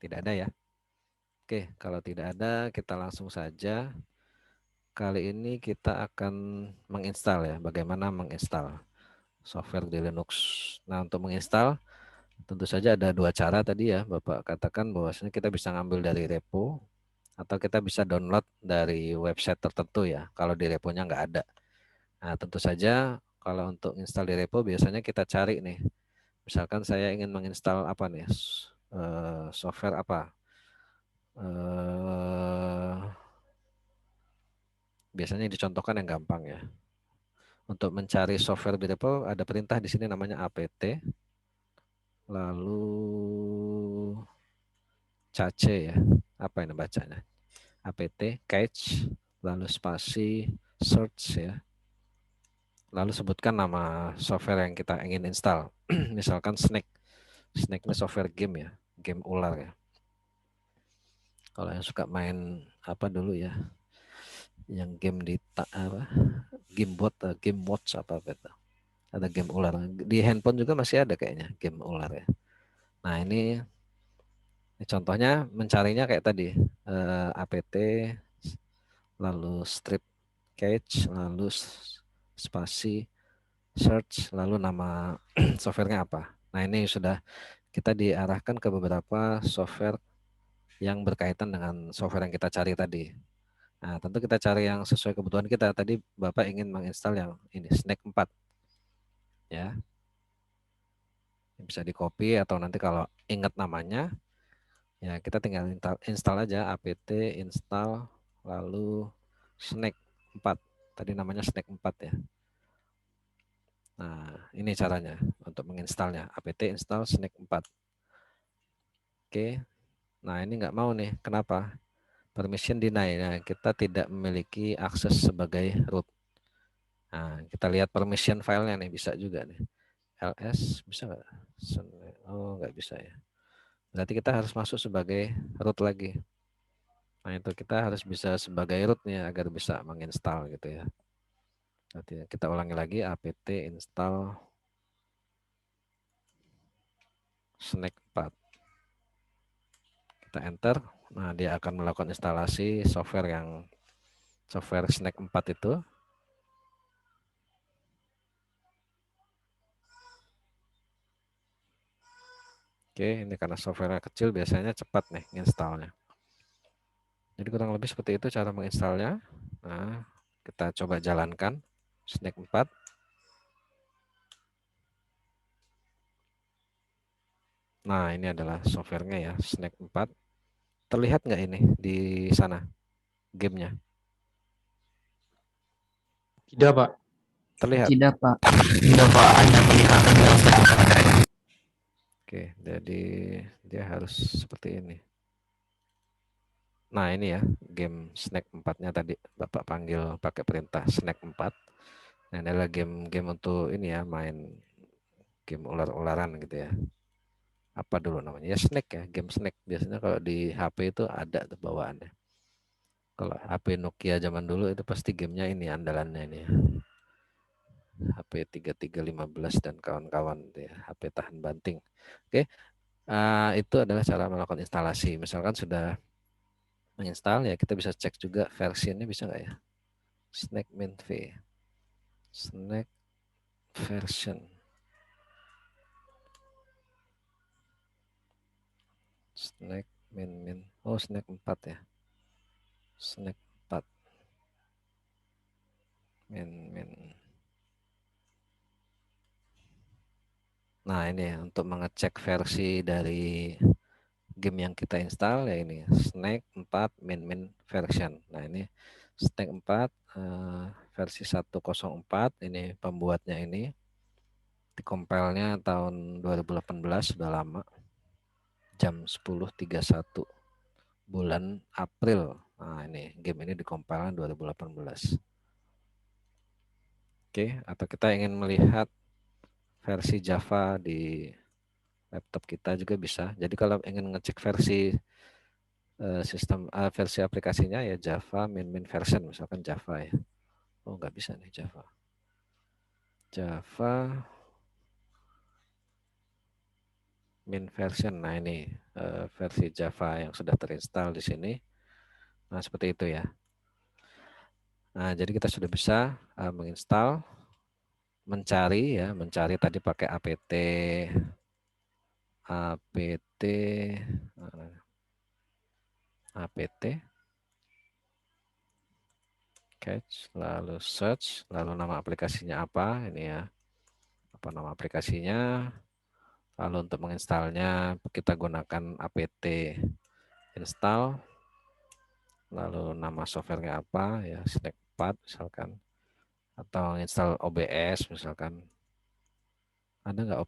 Tidak ada ya. Oke, kalau tidak ada kita langsung saja. Kali ini kita akan menginstal ya. Bagaimana menginstal software di Linux. Nah, untuk menginstal tentu saja ada dua cara tadi ya. Bapak katakan bahwasanya kita bisa ngambil dari repo atau kita bisa download dari website tertentu ya. Kalau di reponya nggak ada. Nah, tentu saja kalau untuk install di repo biasanya kita cari nih. Misalkan saya ingin menginstal apa nih? Software apa? Eh, Biasanya dicontohkan yang gampang ya. Untuk mencari software di repo ada perintah di sini namanya apt, lalu cache ya. Apa ini bacanya? Apt, cache, lalu spasi, search ya. Lalu sebutkan nama software yang kita ingin install. Misalkan Snake. Snake ini software game ya, game ular ya. Kalau yang suka main apa dulu ya, yang game di apa, game bot, game watch apa itu. Ada game ular. Di handphone juga masih ada kayaknya game ular ya. Nah ini contohnya mencarinya kayak tadi, apt, lalu strip cache, lalu spasi, search, lalu nama softwarenya apa. Nah ini sudah kita diarahkan ke beberapa software yang berkaitan dengan software yang kita cari tadi. Nah tentu kita cari yang sesuai kebutuhan kita. Tadi Bapak ingin menginstal yang ini, Snake 4 ya. Bisa di copy atau nanti kalau ingat namanya ya kita tinggal install aja apt install lalu Snake 4. Tadi namanya Snake 4 ya. Nah, ini caranya untuk menginstalnya. Apt install Snake 4. Oke. Nah, ini nggak mau nih. Kenapa? Permission deny. Nah, kita tidak memiliki akses sebagai root. Nah, kita lihat permission filenya nih, bisa juga nih. ls bisa nggak? Oh, nggak bisa ya. Berarti kita harus masuk sebagai root lagi. Nah, itu kita harus bisa sebagai rootnya agar bisa menginstal gitu ya. Nanti kita ulangi lagi apt install Snake 4. Kita enter. Nah, dia akan melakukan instalasi software Snake 4 itu. Oke, ini karena software kecil biasanya cepat nih installnya. Jadi kurang lebih seperti itu cara menginstalnya. Nah, kita coba jalankan Snake 4. Nah, ini adalah softwarenya ya, Snake 4. Terlihat nggak ini di sana gamenya? Tidak, Pak. Terlihat. Tidak, Pak. Tidak, Pak. Hanya kelihatan jelas. Oke, jadi dia harus seperti ini. Nah, ini ya, game Snake 4-nya tadi Bapak panggil pakai perintah Snake 4. Nah, ini adalah game untuk ini ya, main game ular-ularan gitu ya. Apa dulu namanya? Ya Snake ya, game Snake. Biasanya kalau di HP itu ada tuh bawaannya. Kalau HP Nokia zaman dulu itu pasti gamenya ini andalannya ini ya. HP 3315 dan kawan-kawan ya, HP tahan banting. Oke, itu adalah cara melakukan instalasi. Misalkan sudah menginstal ya kita bisa cek juga versinya bisa nggak ya. Snake Mint V. Snake version. Snake Mint. Oh, Snake 4 ya. Snake 4. Mint. Nah, ini ya, untuk mengecek versi dari game yang kita install ya ini Snake 4 Mint version. Nah, ini Snake 4 versi 104 ini pembuatnya ini dikompilnya tahun 2018 sudah lama. Jam 10.31 bulan April. Nah, ini game ini dikompilnya 2018. Oke, atau kita ingin melihat versi Java di laptop kita juga bisa. Jadi kalau ingin ngecek versi versi aplikasinya ya Java min version misalkan Java ya. Oh nggak bisa nih Java. Java min version. Nah ini versi Java yang sudah terinstall di sini. Nah seperti itu ya. Nah jadi kita sudah bisa menginstal, mencari ya, mencari tadi pakai apt apt catch, lalu search, lalu nama aplikasinya apa ini ya, apa nama aplikasinya. Lalu untuk menginstalnya kita gunakan apt install, lalu nama softwarenya apa ya, Snack 4 misalkan, atau install OBS misalkan. Ada nggak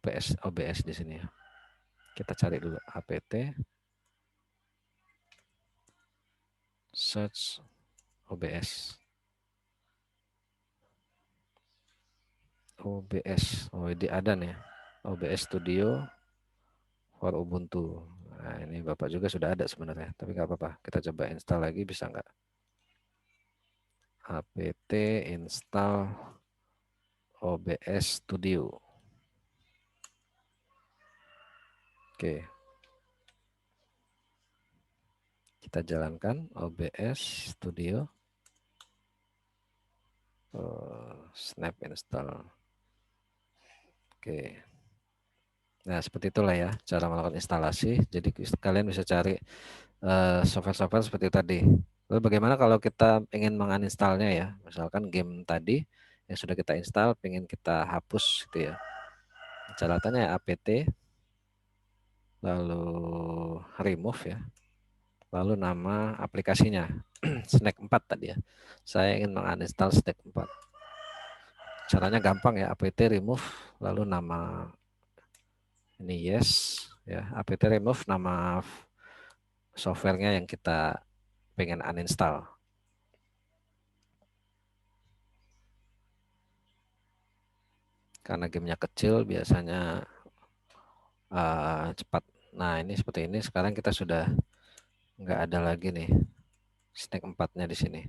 OBS di sini ya? Kita cari dulu apt search OBS. OBS. Oh, ini ada nih. OBS Studio for Ubuntu. Nah, ini Bapak juga sudah ada sebenarnya, tapi nggak apa-apa. Kita coba install lagi, bisa nggak? Apt install OBS Studio. Oke. Kita jalankan OBS Studio. Snap install. Oke. Nah, seperti itulah ya cara melakukan instalasi. Jadi kalian bisa cari software-software seperti tadi. Lalu bagaimana kalau kita ingin menginstalnya ya? Misalkan game tadi yang sudah kita install, ingin kita hapus gitu ya. Caratannya ya apt, lalu remove ya. Lalu nama aplikasinya, Snack 4 tadi ya. Saya ingin menginstal Snack 4. Caranya gampang ya, apt remove, lalu nama ini yes ya, apt remove nama softwarenya yang kita pengen uninstall. Karena gamenya kecil biasanya cepat. Nah ini seperti ini. Sekarang kita sudah nggak ada lagi nih Snack 4-nya di sini.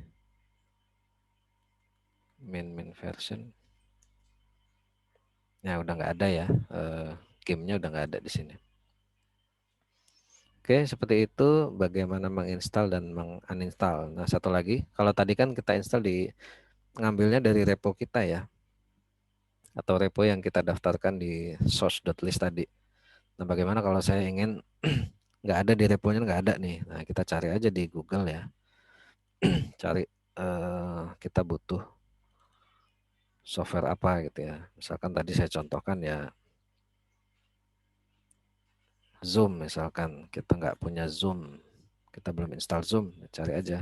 Min version. Ya udah nggak ada ya. Gamenya udah nggak ada di sini. Oke, seperti itu bagaimana menginstal dan menguninstall. Nah, satu lagi, kalau tadi kan kita install ngambilnya dari repo kita ya, atau repo yang kita daftarkan di source.list tadi. Nah, bagaimana kalau saya ingin nggak ada di reponya, nggak ada nih. Nah, kita cari aja di Google ya, cari kita butuh software apa gitu ya. Misalkan tadi saya contohkan ya Zoom misalkan, kita nggak punya Zoom, kita belum install Zoom, cari aja.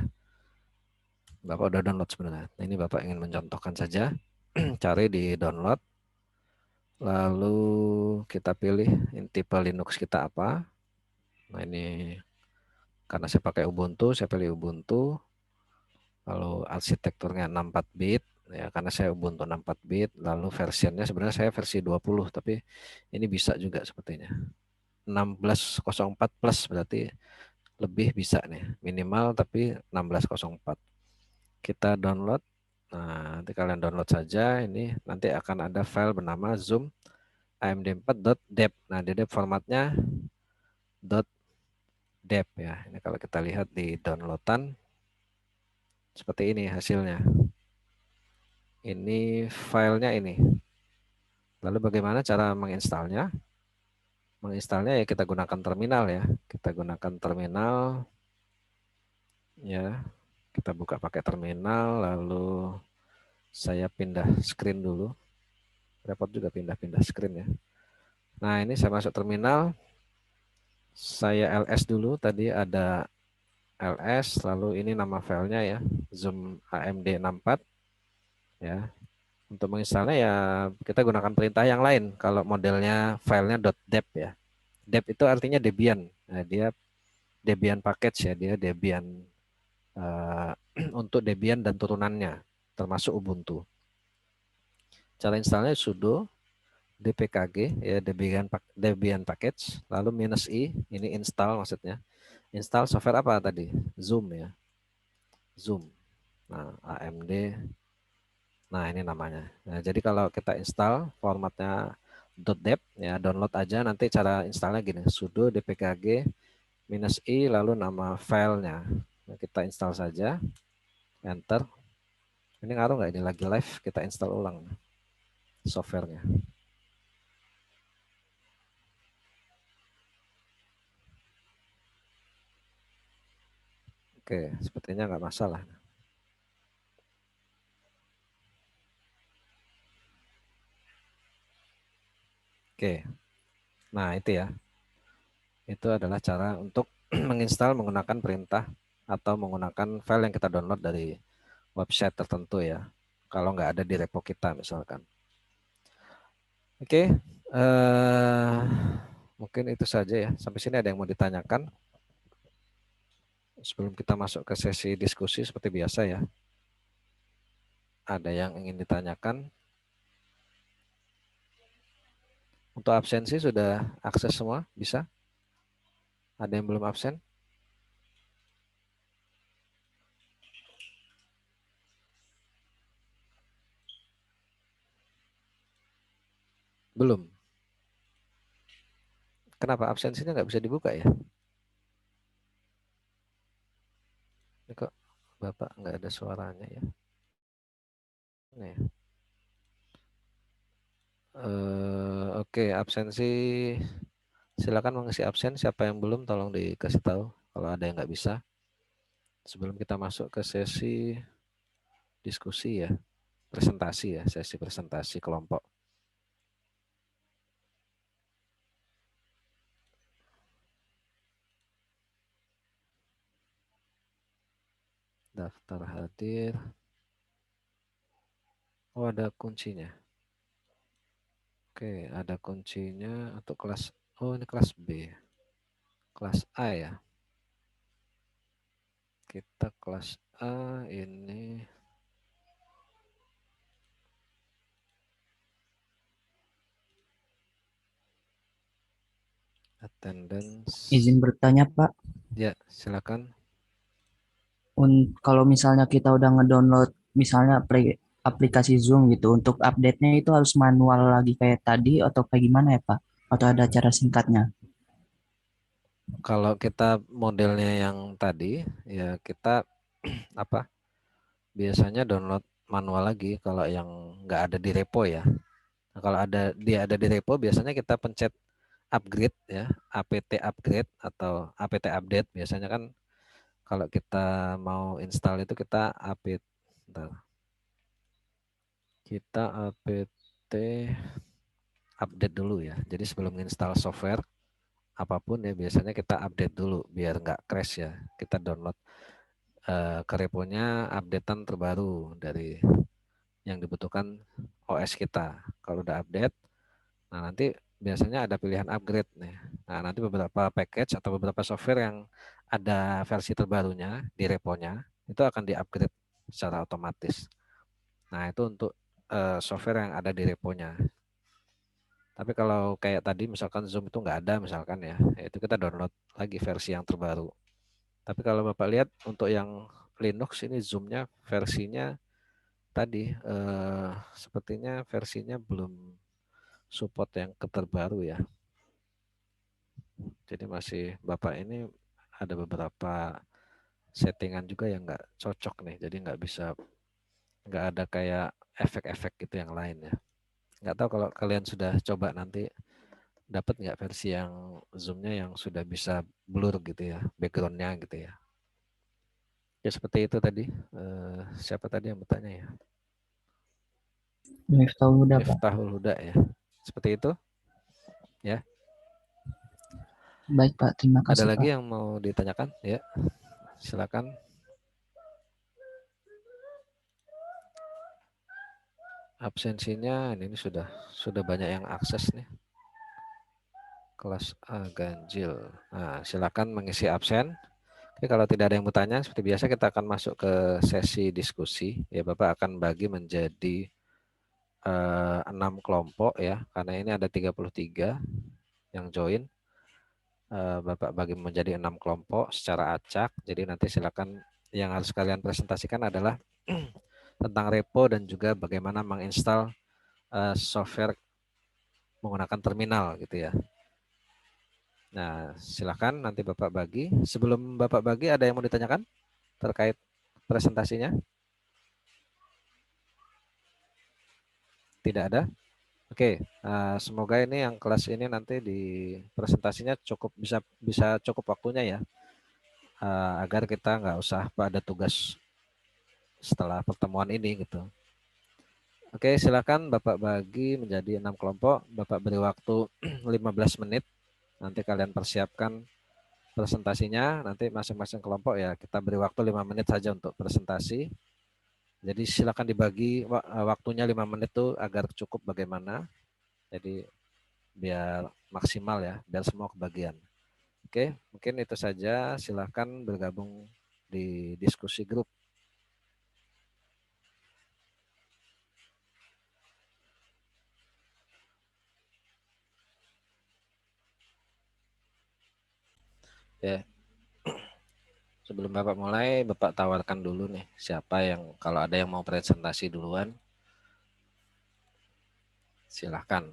Bapak udah download sebenarnya. Nah, ini Bapak ingin mencontohkan saja, cari di download, lalu kita pilih tipe Linux kita apa. Nah ini karena saya pakai Ubuntu, saya pilih Ubuntu, lalu arsitekturnya 64 bit, ya karena saya Ubuntu 64 bit, lalu versionnya sebenarnya saya versi 20, tapi ini bisa juga sepertinya. 1604 plus berarti lebih bisa nih, minimal tapi 1604. Kita download. Nah, nanti kalian download saja ini, nanti akan ada file bernama zoom amd4.deb. Nah, di deb formatnya .deb ya. Ini kalau kita lihat di downloadan seperti ini hasilnya. Ini filenya ini. Lalu bagaimana cara menginstalnya? Menginstalnya ya kita gunakan terminal ya. Kita gunakan terminal ya. Kita buka pakai terminal, lalu saya pindah screen dulu. Repot juga pindah-pindah screen ya. Nah, ini saya masuk terminal. Saya ls dulu, tadi ada ls, lalu ini nama filenya ya, zoom amd64 ya. Untuk menginstalnya ya kita gunakan perintah yang lain. Kalau modelnya filenya .deb ya. Deb itu artinya Debian. Nah, dia Debian package ya, dia Debian uh, untuk Debian dan turunannya, termasuk Ubuntu. Cara installnya sudo dpkg ya, Debian package, lalu -i, ini install maksudnya. Install software apa tadi? Zoom ya. Zoom. Nah, AMD. Nah, ini namanya. Nah, jadi kalau kita install formatnya .deb ya, download aja. Nanti cara installnya gini, sudo dpkg -i lalu nama filenya. Nah, kita install saja, enter. Ini ngaruh nggak ini lagi live? Kita install ulang softwarenya. Oke, sepertinya nggak masalah. Oke, nah itu ya. Itu adalah cara untuk menginstal menggunakan perintah atau menggunakan file yang kita download dari website tertentu ya. Kalau nggak ada di repo kita misalkan. Oke, mungkin itu saja ya. Sampai sini ada yang mau ditanyakan? Sebelum kita masuk ke sesi diskusi seperti biasa ya. Ada yang ingin ditanyakan? Untuk absensi sudah akses semua? Bisa? Ada yang belum absen? Belum. Kenapa absensinya nggak bisa dibuka ya? Ini kok Bapak nggak ada suaranya ya? Nih. Oke, absensi. Silakan mengisi absen. Siapa yang belum tolong dikasih tahu kalau ada yang nggak bisa. Sebelum kita masuk ke sesi diskusi ya, presentasi ya, sesi presentasi kelompok. Daftar hadir. Oh, ada kuncinya. Oke, ada kuncinya untuk kelas. Oh, ini kelas B. Kelas A ya. Kita kelas A ini attendance. Izin bertanya, Pak. Ya, silakan. Kalau misalnya kita udah ngedownload misalnya aplikasi Zoom gitu, untuk update-nya itu harus manual lagi kayak tadi atau kayak gimana ya, Pak? Atau ada cara singkatnya? Kalau kita modelnya yang tadi, ya kita apa? Biasanya download manual lagi kalau yang nggak ada di repo ya. Nah, kalau ada di repo, biasanya kita pencet upgrade ya, apt upgrade atau apt update. Biasanya kan kalau kita mau install itu kita kita apt update dulu ya. Jadi sebelum install software apapun ya biasanya kita update dulu biar nggak crash ya. Kita download ke reponya updatean terbaru dari yang dibutuhkan OS kita. Kalau udah update, nah nanti biasanya ada pilihan upgrade nih. Nah, nanti beberapa package atau beberapa software yang ada versi terbarunya di reponya itu akan di-upgrade secara otomatis. Nah, itu untuk software yang ada di reponya. Tapi kalau kayak tadi misalkan Zoom itu nggak ada misalkan ya, itu kita download lagi versi yang terbaru. Tapi kalau Bapak lihat untuk yang Linux ini Zoom-nya versinya tadi sepertinya versinya belum support yang terbaru ya. Jadi masih Bapak ini ada beberapa settingan juga yang nggak cocok nih. Jadi nggak ada kayak efek-efek gitu yang lain ya. Nggak tahu kalau kalian sudah coba nanti dapat nggak versi yang zoomnya yang sudah bisa blur gitu ya, backgroundnya gitu ya. Ya seperti itu tadi. Siapa tadi yang bertanya ya? Miftahul udah, Pak. Miftahul Huda ya. Seperti itu ya. Baik, Pak. Terima Ada kasih, lagi Pak. yang mau ditanyakan? Ya, silakan. Absensinya ini sudah banyak yang akses nih. Kelas A ganjil. Nah, silakan mengisi absen. Oke, kalau tidak ada yang bertanya, seperti biasa kita akan masuk ke sesi diskusi. Ya, Bapak akan bagi menjadi 6 kelompok ya, karena ini ada 33 yang join. Bapak bagi menjadi 6 kelompok secara acak. Jadi nanti silakan yang harus kalian presentasikan adalah tentang repo dan juga bagaimana menginstal software menggunakan terminal gitu ya. Nah, silakan nanti Bapak bagi. Sebelum Bapak bagi, ada yang mau ditanyakan terkait presentasinya? Tidak ada? Oke, semoga ini yang kelas ini nanti di presentasinya cukup bisa cukup waktunya ya, agar kita nggak usah pada tugas setelah pertemuan ini gitu. Oke, silakan Bapak bagi menjadi 6 kelompok. Bapak beri waktu 15 menit. Nanti kalian persiapkan presentasinya. Nanti masing-masing kelompok ya kita beri waktu 5 menit saja untuk presentasi. Jadi silakan dibagi waktunya 5 menit tuh agar cukup bagaimana. Jadi biar maksimal ya, biar semua kebagian. Oke, mungkin itu saja. Silakan bergabung di diskusi grup. Ya, sebelum Bapak mulai, Bapak tawarkan dulu nih siapa yang kalau ada yang mau presentasi duluan, silahkan.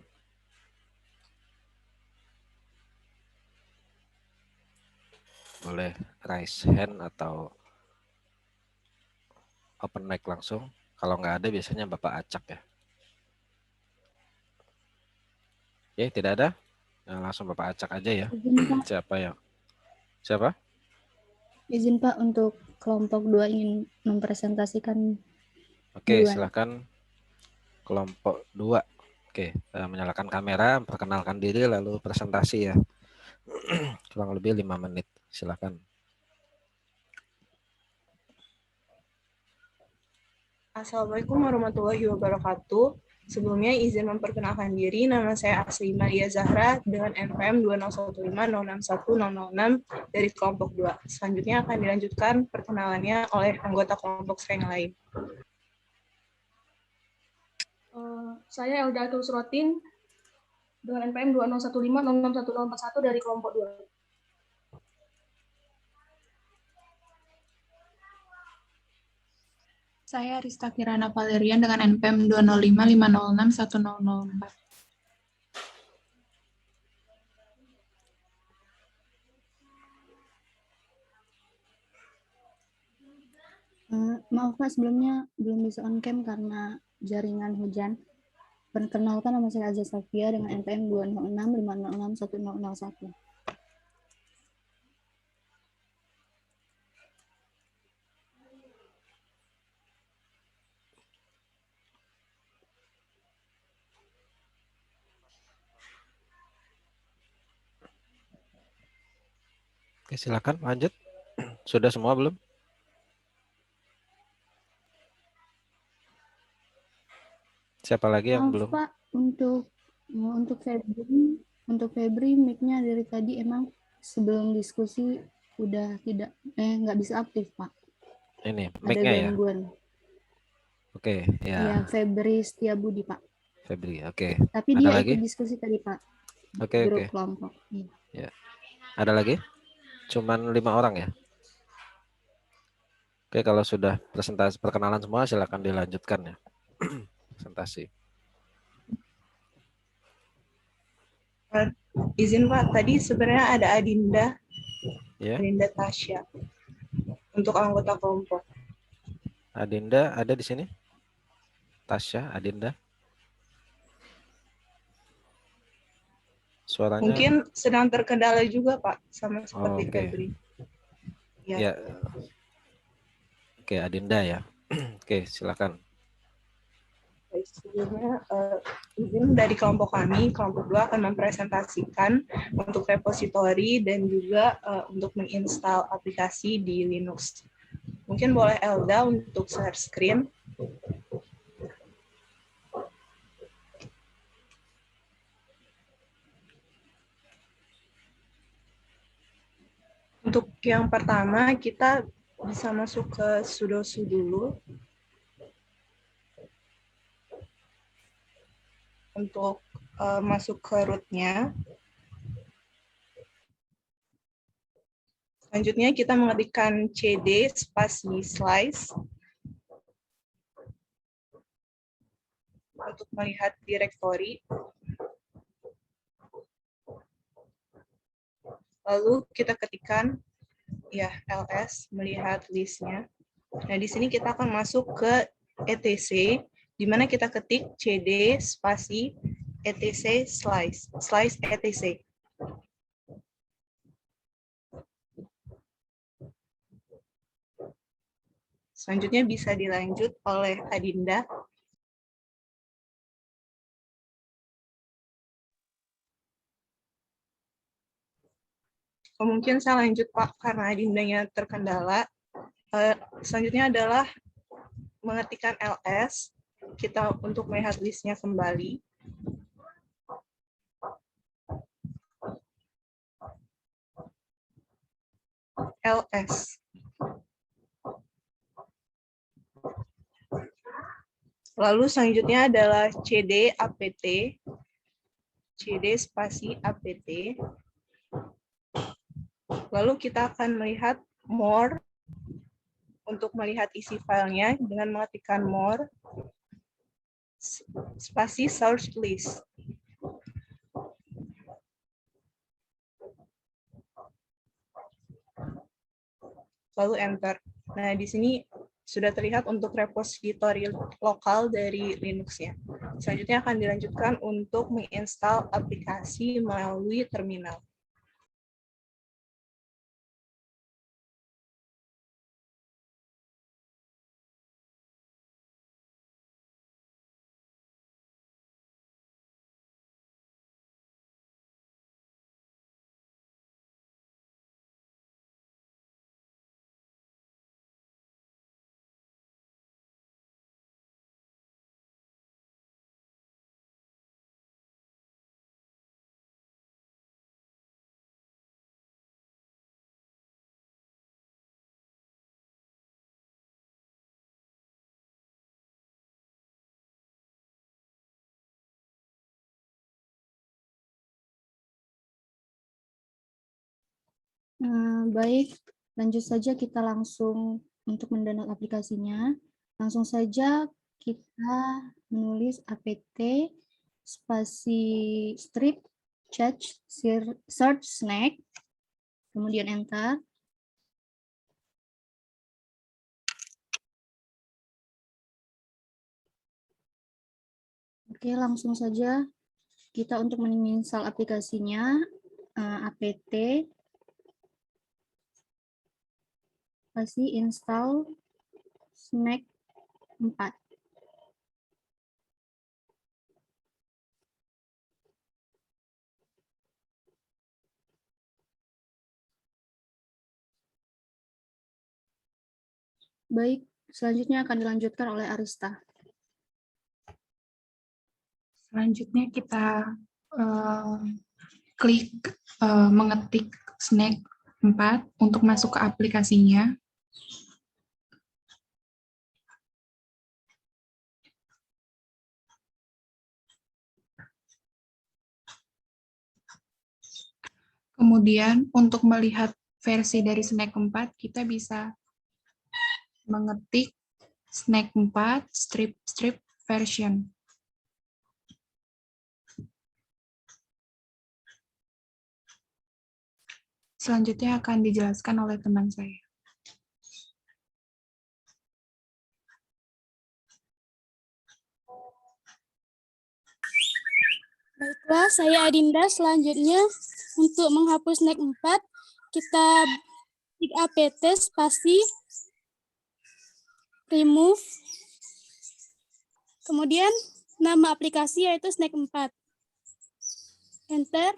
Boleh raise hand atau open mic langsung. Kalau nggak ada biasanya Bapak acak ya. Ya, tidak ada. Nah, langsung Bapak acak aja ya. Izin Pak, Siapa ya? Siapa? izin Pak untuk kelompok 2 ingin mempresentasikan Oke, duluan. silahkan kelompok 2. Oke, menyalakan kamera, perkenalkan diri, lalu presentasi ya. Kurang lebih 5 menit. Silahkan. Assalamualaikum warahmatullahi wabarakatuh. Sebelumnya izin memperkenalkan diri, nama saya Asli Maria Zahra dengan NPM 201506106 dari kelompok 2. Selanjutnya akan dilanjutkan perkenalannya oleh anggota kelompok saya yang lain. Saya Elda Surrotin dengan NPM 20150611041 dari kelompok 2. Saya Rista Kirana Valerian dengan NPM 205506104. Maaf Pak, sebelumnya belum bisa on cam karena jaringan hujan. Perkenalkan, nama saya Azza Safia dengan NPM 206506101. Oke, silakan lanjut. Sudah semua belum? Siapa lagi yang Maaf belum? Pak, untuk Febri mic-nya dari tadi emang sebelum diskusi udah nggak bisa aktif Pak. Ini Ada mic-nya ya. gangguan. Oke, ya. Ya, Febri Setiabudi Pak. Febri, oke. Tapi Ada dia lagi? ikut diskusi tadi Pak. Oke, Grup oke. kelompok. Iya. Ya. Ada lagi? Cuman 5 orang ya? Oke, kalau sudah presentasi perkenalan semua, silakan dilanjutkan ya. Presentasi. Izin Pak, tadi sebenarnya ada Adinda, Ya. Adinda Tasya untuk anggota kelompok. Adinda ada di sini? Tasya, Adinda. Suaranya. Mungkin sedang terkendala juga Pak, sama seperti Oke. Febri. Ya. Oke, Adinda ya. Oke, silakan. Sebelumnya izin dari kelompok kami, kelompok 2 akan mempresentasikan untuk repositori dan juga untuk menginstal aplikasi di Linux. Mungkin boleh Elda untuk share screen. Untuk yang pertama, kita bisa masuk ke sudoku dulu. Untuk masuk ke root-nya. Selanjutnya kita mengetikkan cd spasi slice untuk melihat direktori. Lalu kita ketikkan ya ls, melihat listnya. Nah, di sini kita akan masuk ke etc, di mana kita ketik cd spasi etc slice etc. Selanjutnya bisa dilanjut oleh Adinda. Mungkin saya lanjut Pak, karena Adindanya terkendala. Selanjutnya adalah mengetikkan ls, kita untuk melihat listnya kembali. ls. Lalu selanjutnya adalah cd apt, cd spasi apt. Lalu kita akan melihat more, untuk melihat isi filenya dengan mengetikkan more spasi search list. Lalu enter. Nah, di sini sudah terlihat untuk repositori lokal dari Linux-nya. Selanjutnya akan dilanjutkan untuk menginstal aplikasi melalui terminal. Baik, lanjut saja kita langsung untuk mendownload aplikasinya. Langsung saja kita menulis apt spasi strip search snack, kemudian enter. Oke, langsung saja kita untuk menginstal aplikasinya, apt spasi install snack 4. Baik, selanjutnya akan dilanjutkan oleh Arista. Selanjutnya kita klik mengetik snack 4 untuk masuk ke aplikasinya. Kemudian untuk melihat versi dari snack 4, kita bisa mengetik snack 4 strip version. Selanjutnya akan dijelaskan oleh teman saya. Baiklah, saya Adinda. Selanjutnya, untuk menghapus snack 4, kita klik apt spasi remove, kemudian nama aplikasi yaitu snack 4. Enter.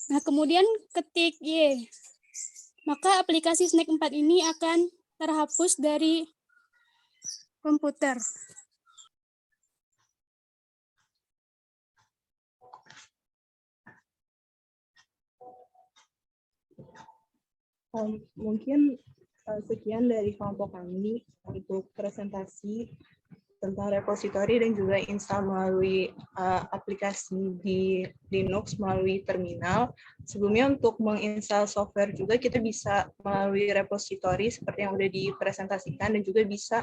Nah, kemudian ketik Y. Maka aplikasi snack 4 ini akan terhapus dari komputer. Mungkin sekian dari kelompok kami untuk presentasi tentang repositori dan juga install melalui aplikasi di Linux melalui terminal. Sebelumnya untuk menginstal software juga kita bisa melalui repositori seperti yang sudah dipresentasikan, dan juga bisa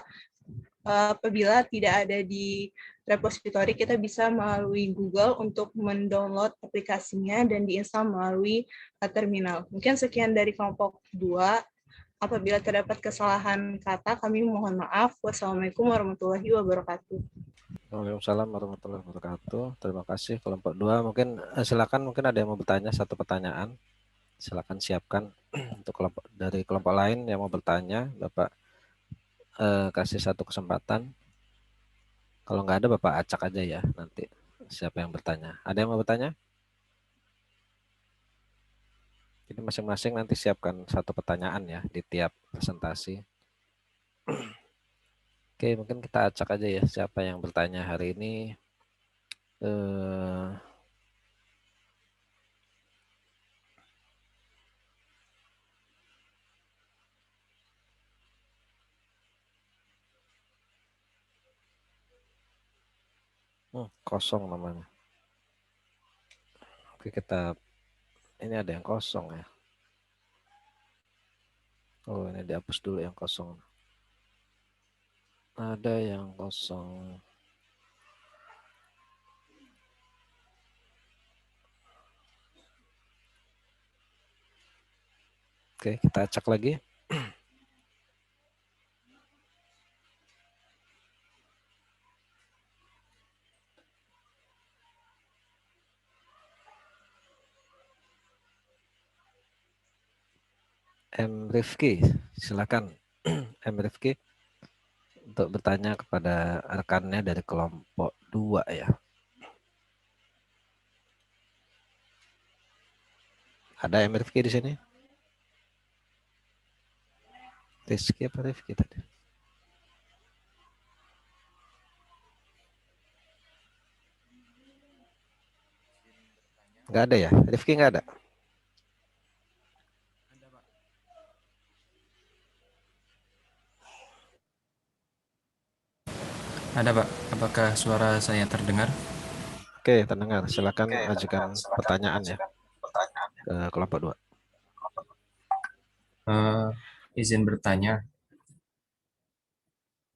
apabila tidak ada di repositori, kita bisa melalui Google untuk mendownload aplikasinya dan diinstal melalui terminal. Mungkin sekian dari kelompok 2. Apabila terdapat kesalahan kata, kami mohon maaf. Wassalamualaikum warahmatullahi wabarakatuh. Waalaikumsalam warahmatullahi wabarakatuh. Terima kasih kelompok 2. Mungkin silakan, mungkin ada yang mau bertanya satu pertanyaan. Silakan siapkan untuk kelompok dari kelompok lain yang mau bertanya. Bapak kasih satu kesempatan. Kalau nggak ada Bapak acak aja ya nanti siapa yang bertanya. Ada yang mau bertanya? Jadi masing-masing nanti siapkan satu pertanyaan ya di tiap presentasi. Oke, mungkin kita acak aja ya siapa yang bertanya hari ini. Kosong namanya. Oke, ini ada yang kosong ya. Oh, ini dihapus dulu yang kosong. Ada yang kosong. Oke, kita acak lagi. M. Rifki, silakan. M. Rifki untuk bertanya kepada rekannya dari kelompok 2 ya. Ada M. Rifki di sini? Rizky apa Rifki tadi? Nggak ada ya? Rifki nggak ada? Ada Pak, apakah suara saya terdengar? Oke, terdengar. Silakan ajukan pertanyaan ya ke kelompok 2. Izin bertanya,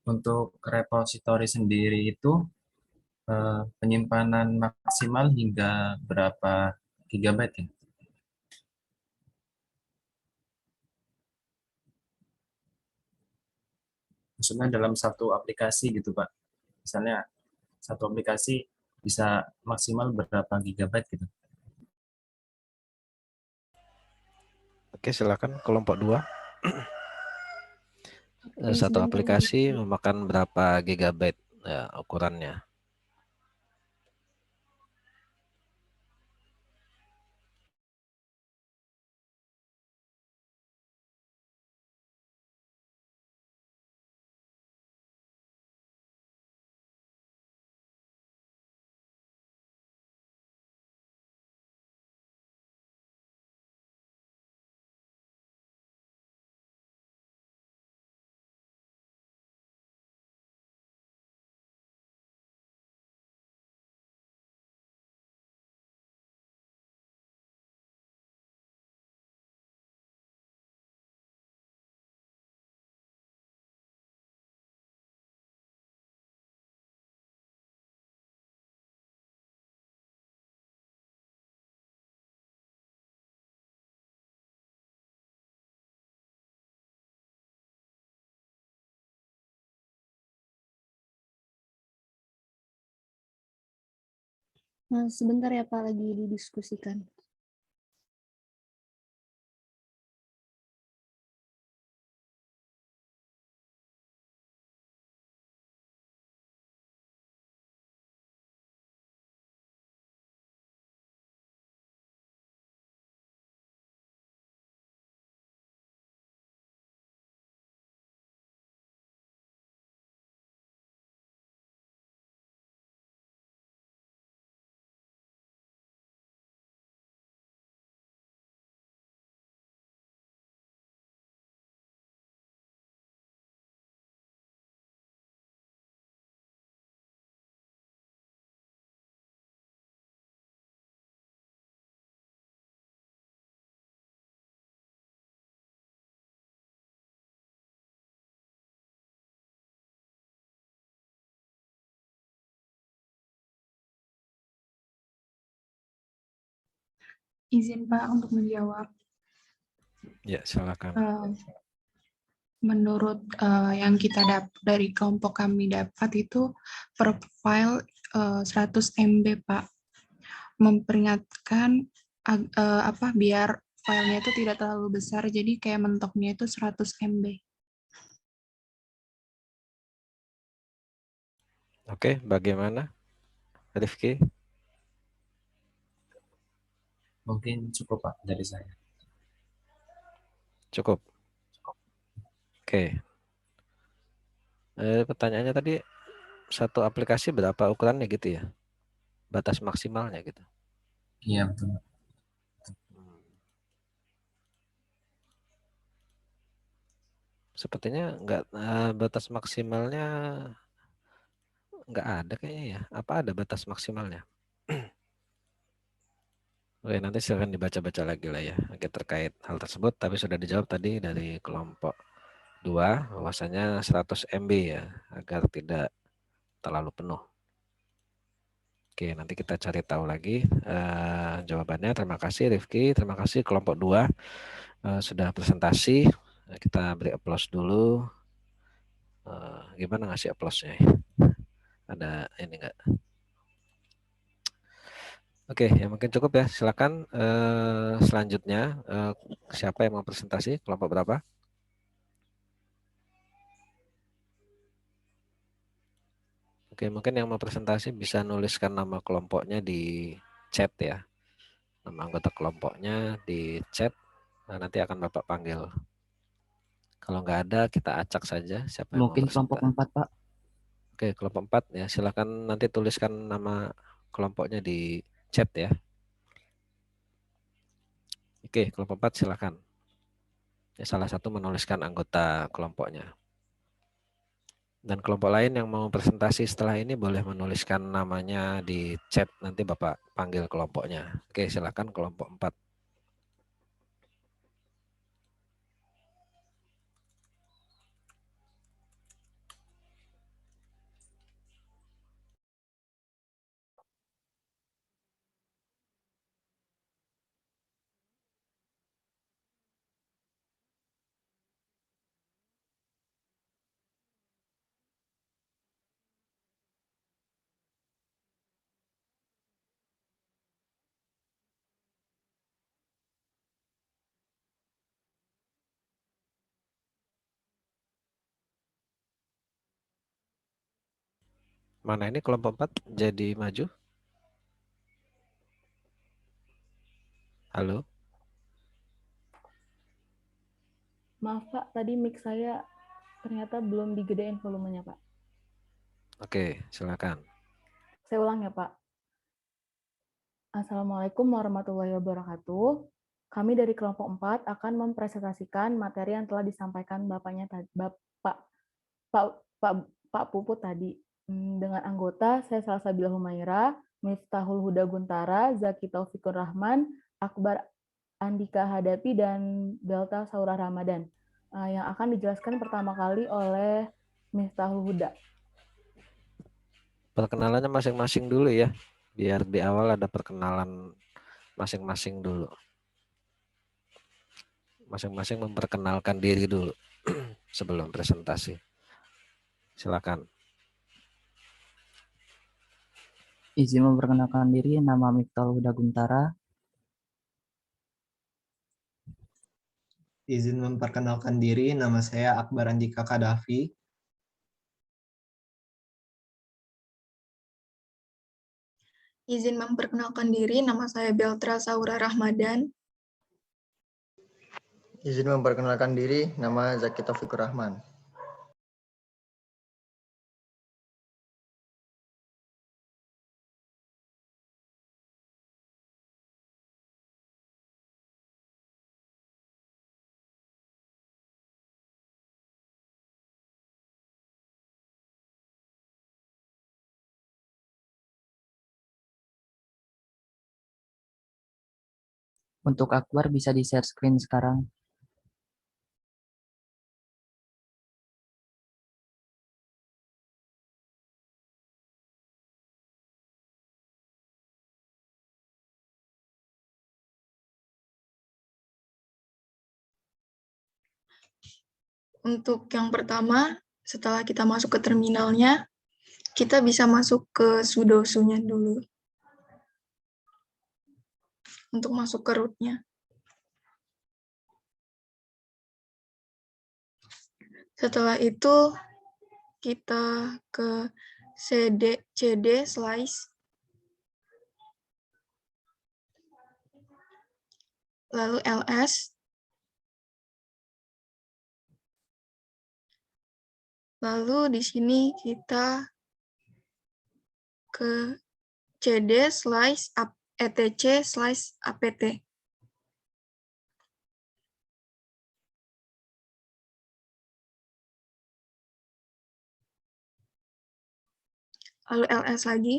untuk repositori sendiri itu penyimpanan maksimal hingga berapa gigabyte ya? Maksudnya dalam satu aplikasi gitu Pak. Misalnya satu aplikasi bisa maksimal berapa gigabyte gitu? Oke, silakan kelompok 2. Satu sebentar, aplikasi memakan berapa gigabyte ya, ukurannya? Sebentar ya Pak, lagi didiskusikan. Izin Pak untuk menjawab. Ya, silakan. Menurut yang kita dapat dari kelompok kami dapat itu per file 100 MB Pak. Memperingatkan biar filenya itu tidak terlalu besar, jadi kayak mentoknya itu 100 MB. Oke, bagaimana Rifki? Mungkin cukup Pak dari saya. Cukup. Oke. Pertanyaannya tadi satu aplikasi berapa ukurannya gitu ya? Batas maksimalnya gitu. Iya betul. Sepertinya enggak, batas maksimalnya enggak ada kayaknya ya. Apa ada batas maksimalnya? Oke, nanti silakan dibaca-baca lagi lah ya terkait hal tersebut, tapi sudah dijawab tadi dari kelompok 2 bahwasanya 100 MB ya, agar tidak terlalu penuh. Oke, nanti kita cari tahu lagi jawabannya. Terima kasih Rifki, terima kasih kelompok 2 sudah presentasi. Kita beri aplaus dulu. Gimana ngasih aplausnya? Ada ini enggak? Oke, ya mungkin cukup ya. Silakan selanjutnya siapa yang mau presentasi? Kelompok berapa? Oke, mungkin yang mau presentasi bisa nuliskan nama kelompoknya di chat ya. Nama anggota kelompoknya di chat. Nah, nanti akan Bapak panggil. Kalau nggak ada, kita acak saja siapa yang mau Mungkin kelompok presentasi. 4, Pak. Oke, kelompok 4 ya. Silakan nanti tuliskan nama kelompoknya di chat ya. Oke, kelompok 4 silakan. Ya, salah satu menuliskan anggota kelompoknya. Dan kelompok lain yang mau presentasi setelah ini boleh menuliskan namanya di chat. Nanti Bapak panggil kelompoknya. Oke, silakan kelompok 4. Mana ini kelompok 4 jadi maju? Halo? Maaf Pak, tadi mic saya ternyata belum digedein volumenya Pak. Oke, silakan. Saya ulang ya Pak. Assalamualaikum warahmatullahi wabarakatuh. Kami dari kelompok 4 akan mempresentasikan materi yang telah disampaikan Bapaknya Bapak Pak Pak Pak Puput tadi. Dengan anggota saya Salsabila Humaira, Miftahul Huda Guntara, Zaki Taufikur Rahman, Akbar Andika Hadapi, dan Delta Saurah Ramadan. Yang akan dijelaskan pertama kali oleh Miftahul Huda. Perkenalannya masing-masing dulu ya. Biar di awal ada perkenalan masing-masing dulu. Masing-masing memperkenalkan diri dulu sebelum presentasi. Silakan. Izin memperkenalkan diri, nama Miftahul Huda Guntara. Izin memperkenalkan diri, nama saya Akbar Andika Kadafi. Izin memperkenalkan diri, nama saya Beltra Saura Rahmadan. Izin memperkenalkan diri, nama Zaki Taufikur Rahman. Untuk Akbar bisa di-share screen sekarang. Untuk yang pertama, setelah kita masuk ke terminalnya, kita bisa masuk ke sudoku-nya dulu untuk masuk ke root-nya. Setelah itu, kita ke cd slice, lalu ls, lalu di sini kita ke cd slice etc slice apt. Lalu ls lagi.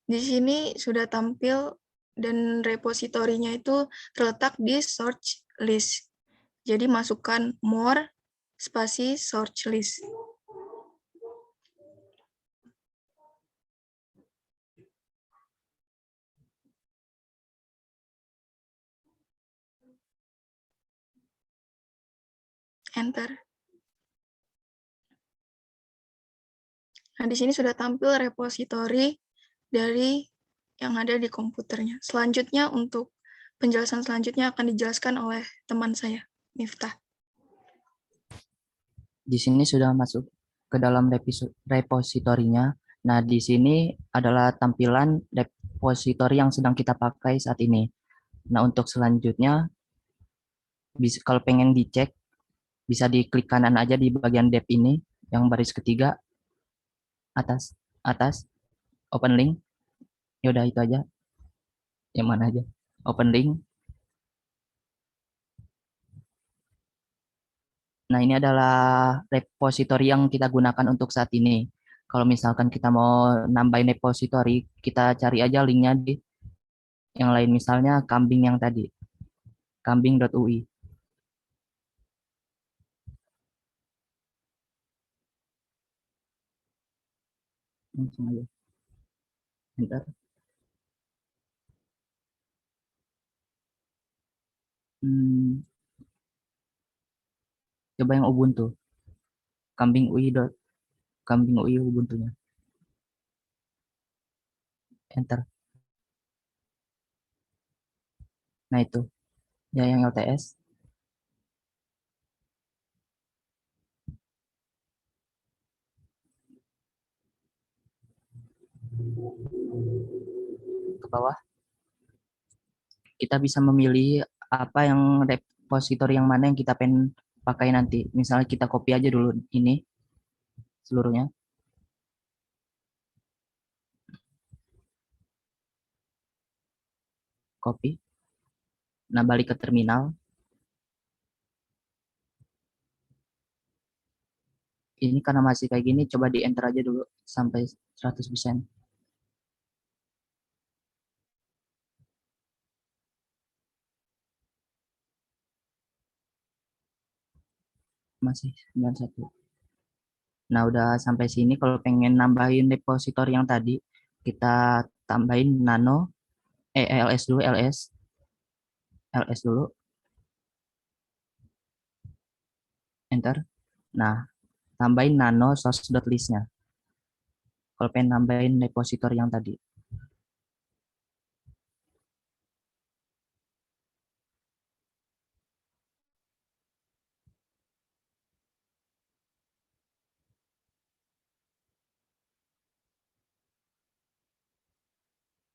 Di sini sudah tampil dan repositorinya itu terletak di search list. Jadi masukkan more spasi search list. Enter. Nah, di sini sudah tampil repositori dari yang ada di komputernya. Selanjutnya untuk penjelasan selanjutnya akan dijelaskan oleh teman saya, Miftah. Di sini sudah masuk ke dalam repositorinya. Nah, di sini adalah tampilan repositori yang sedang kita pakai saat ini. Nah, untuk selanjutnya, kalau pengen dicek, bisa diklik kanan aja di bagian dev ini, yang baris ketiga, atas, open link. Ya udah itu aja. Yang mana aja? Open link. Nah, ini adalah repositori yang kita gunakan untuk saat ini. Kalau misalkan kita mau nambahin repositori, kita cari aja linknya di yang lain, misalnya kambing yang tadi, kambing.ui. Langsung aja. Enter. Coba yang Ubuntu. Kambing UI Ubuntunya. Enter. Nah, itu. Ya, yang LTS. Ke bawah. Kita bisa memilih apa yang repositori yang mana yang kita pengen pakai nanti. Misalnya kita copy aja dulu ini seluruhnya. Copy. Nah, balik ke terminal. Ini karena masih kayak gini, coba di enter aja dulu sampai 100%. Masih 91. Nah, udah sampai sini. Kalau pengen nambahin repositori yang tadi, kita tambahin nano, ls dulu, ls dulu. Enter. Nah, tambahin nano source.list-nya. Kalau pengen nambahin repositori yang tadi.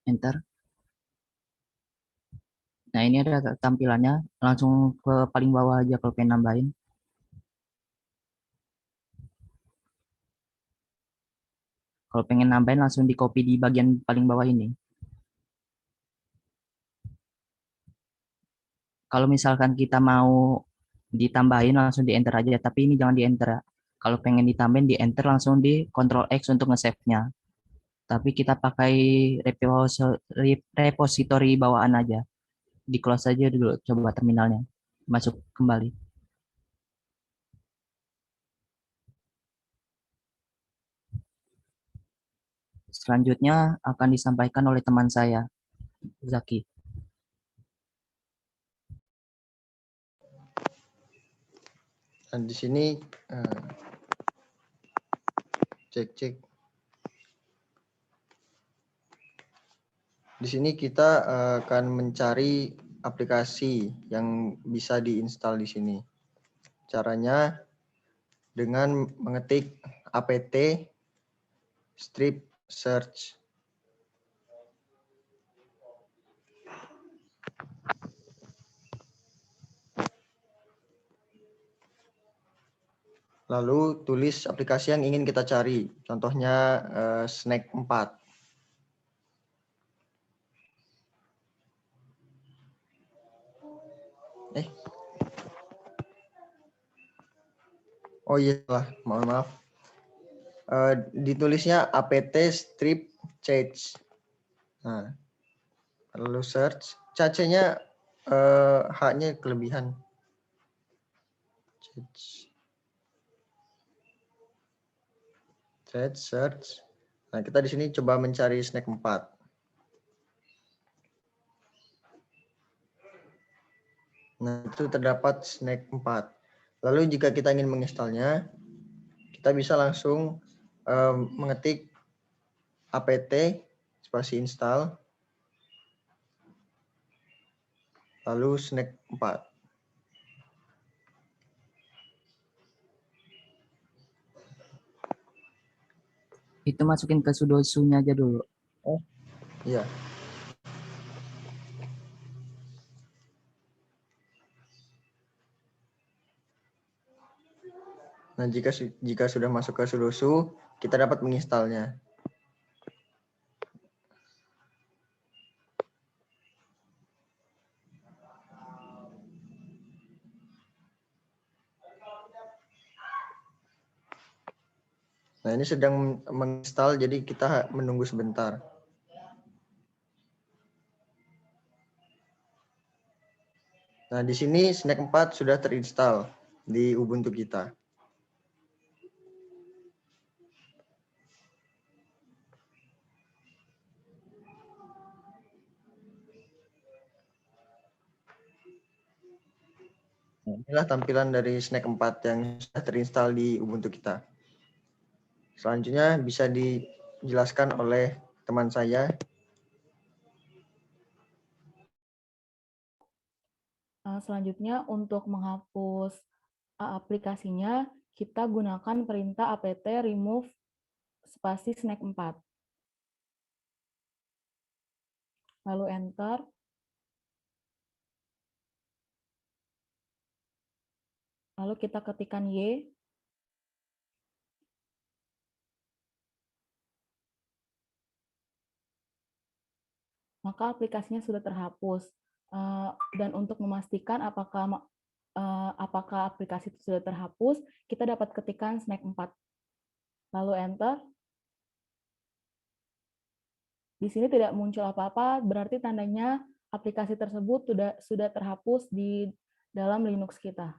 Enter. Nah, ini ada tampilannya. Langsung ke paling bawah aja kalau pengen nambahin. Kalau pengen nambahin langsung di copy di bagian paling bawah ini. Kalau misalkan kita mau ditambahin langsung di enter aja, tapi ini jangan di enter. Kalau pengen ditambahin di enter langsung di Ctrl X untuk nge-save-nya. Tapi kita pakai repository bawaan aja. Di close aja dulu, coba terminalnya. Masuk kembali. Selanjutnya akan disampaikan oleh teman saya, Zaki. Nah, di sini cek. Di sini kita akan mencari aplikasi yang bisa diinstal di sini. Caranya dengan mengetik apt strip search. Lalu tulis aplikasi yang ingin kita cari. Contohnya Snack 4. Oh iya lah, mohon maaf. Ditulisnya apt strip change. Nah, lalu search. C-nya H-nya kelebihan. Search. Nah, kita di sini coba mencari Snack 4. Nah, itu terdapat Snack 4. Lalu jika kita ingin menginstalnya, kita bisa langsung mengetik apt spasi install, lalu Snack 4. Itu masukin ke sudoku-nya aja dulu. Oh, iya. Nah, jika sudah masuk ke sudoku, kita dapat menginstalnya. Nah, ini sedang menginstal, jadi kita menunggu sebentar. Nah, di sini Snack 4 sudah terinstall di Ubuntu kita. Nah, inilah tampilan dari Snack 4 yang sudah terinstall di Ubuntu kita. Selanjutnya bisa dijelaskan oleh teman saya. Selanjutnya untuk menghapus aplikasinya, kita gunakan perintah apt remove spasi snack 4. Lalu enter. Lalu kita ketikkan Y. Maka aplikasinya sudah terhapus. Dan untuk memastikan apakah aplikasi itu sudah terhapus, kita dapat ketikkan snack 4. Lalu enter. Di sini tidak muncul apa-apa, berarti tandanya aplikasi tersebut sudah terhapus di dalam Linux kita.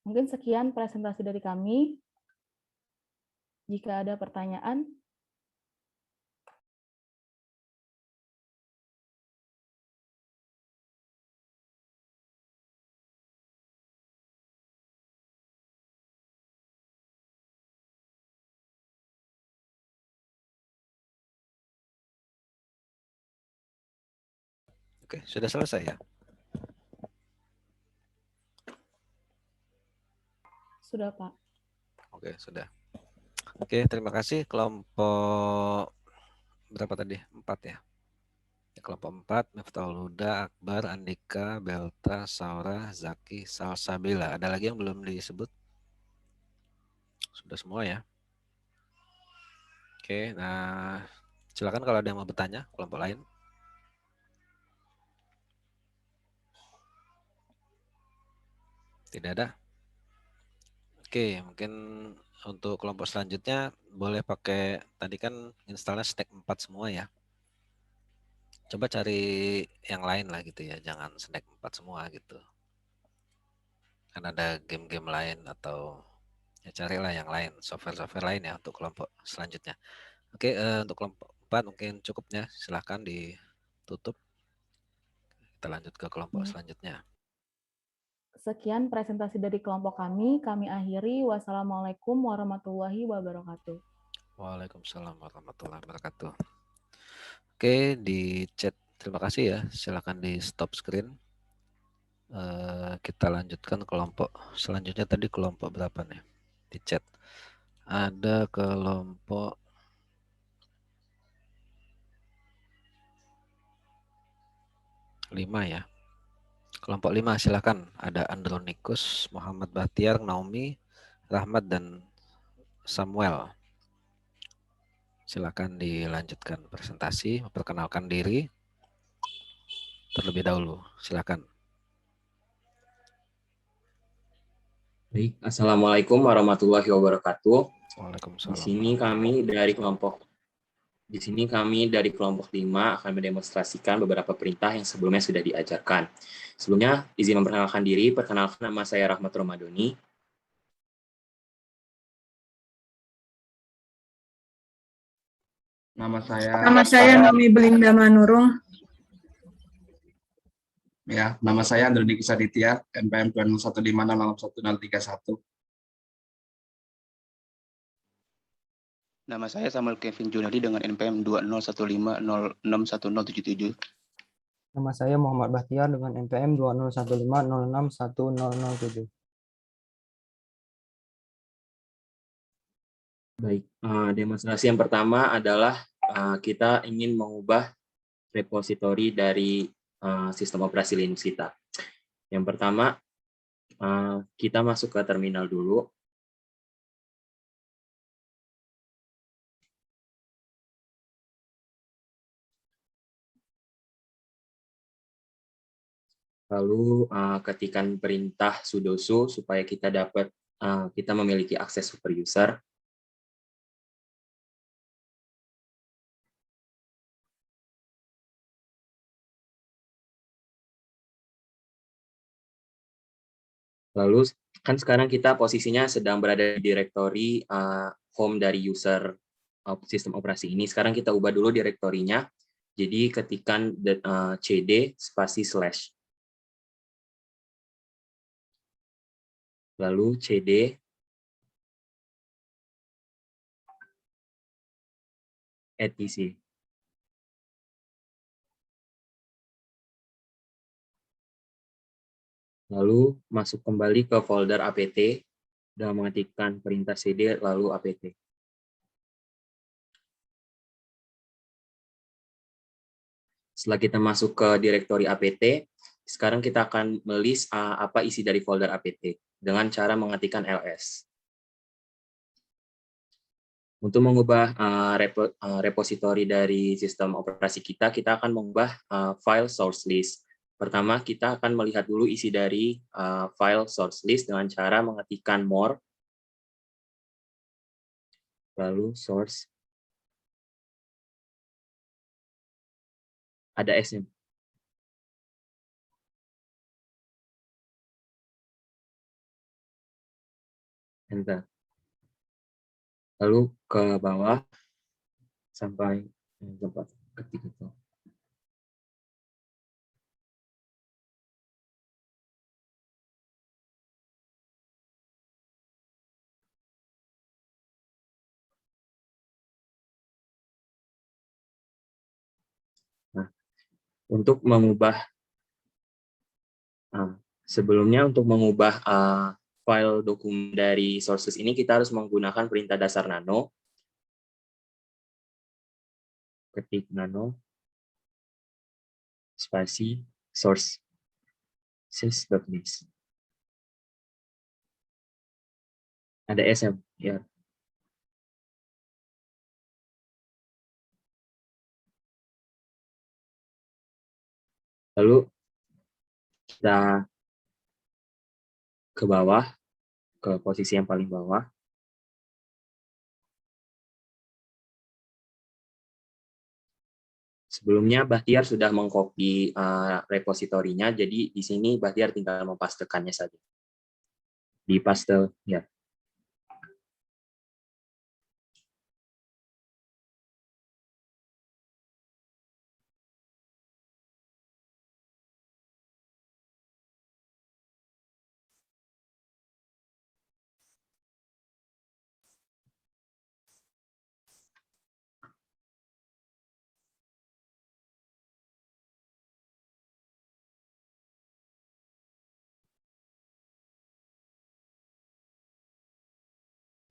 Mungkin sekian presentasi dari kami. Jika ada pertanyaan, Oke, sudah selesai ya? sudah Pak. Oke, sudah. Oke, terima kasih kelompok berapa tadi? 4 ya. Kelompok 4, Miftahul Huda, Akbar, Andika, Belta, Saura, Zaki, Salsabila. Ada lagi yang belum disebut? Sudah semua ya. Oke, nah silakan kalau ada yang mau bertanya, kelompok lain. Tidak ada? Oke, mungkin untuk kelompok selanjutnya boleh pakai, tadi kan installnya Snack 4 semua ya. Coba cari yang lain lah gitu ya, jangan Snack 4 semua gitu. Kan ada game-game lain atau ya carilah yang lain, software-software lain ya untuk kelompok selanjutnya. Oke, untuk kelompok 4 mungkin cukupnya, silahkan ditutup. Kita lanjut ke kelompok Hmm. selanjutnya. Sekian presentasi dari kelompok kami. Kami akhiri. Wassalamualaikum warahmatullahi wabarakatuh. Waalaikumsalam warahmatullahi wabarakatuh. Oke, di chat. Terima kasih ya. Silakan di stop screen. Kita lanjutkan kelompok selanjutnya. Tadi kelompok berapa nih di chat? Ada kelompok 5 ya. Kelompok 5 silakan. Ada Andronikus, Muhammad Bahtiar, Naomi, Rahmat, dan Samuel. Silakan dilanjutkan presentasi, memperkenalkan diri terlebih dahulu. Silakan. Baik, Assalamualaikum warahmatullahi wabarakatuh. Waalaikumsalam. Di sini kami dari kelompok 5 akan mendemonstrasikan beberapa perintah yang sebelumnya sudah diajarkan. Sebelumnya, izin memperkenalkan diri. Perkenalkan, nama saya Rahmat Romadoni. Nama Nama saya Naomi Belinda Manurung. Ya, nama saya Androni Kusaditya, NPM 2015606131. Nama saya Samuel Kevin Junadi dengan NPM 2015061077. Nama saya Muhammad Bahtiar dengan NPM 2015061007. Baik, demonstrasi yang pertama adalah kita ingin mengubah repositori dari sistem operasi Linux kita. Yang pertama, kita masuk ke terminal dulu. Lalu ketikkan perintah sudo supaya kita memiliki akses super user. Lalu kan sekarang kita posisinya sedang berada di direktori home dari user sistem operasi ini. Sekarang kita ubah dulu direktorinya. Jadi ketikkan cd spasi slash. Lalu cd etc. Lalu masuk kembali ke folder apt dan mengetikkan perintah cd lalu apt. Setelah kita masuk ke direktori apt, sekarang kita akan melist apa isi dari folder apt dengan cara mengetikkan ls. Untuk mengubah repositori dari sistem operasi kita akan mengubah file source list. Pertama, kita akan melihat dulu isi dari file source list dengan cara mengetikkan more, lalu source, ada S-nya. Enter. Lalu ke bawah sampai tempat ketik itu. Nah, untuk mengubah sebelumnya untuk mengubah file dokumen dari sources ini kita harus menggunakan perintah dasar nano. Ketik nano spasi source sys.list. Ada SM ya. Lalu kita ke bawah, ke posisi yang paling bawah. Sebelumnya Bahtiar sudah mengcopy repositorinya, jadi di sini Bahtiar tinggal mempastekannya saja. Di paste ya.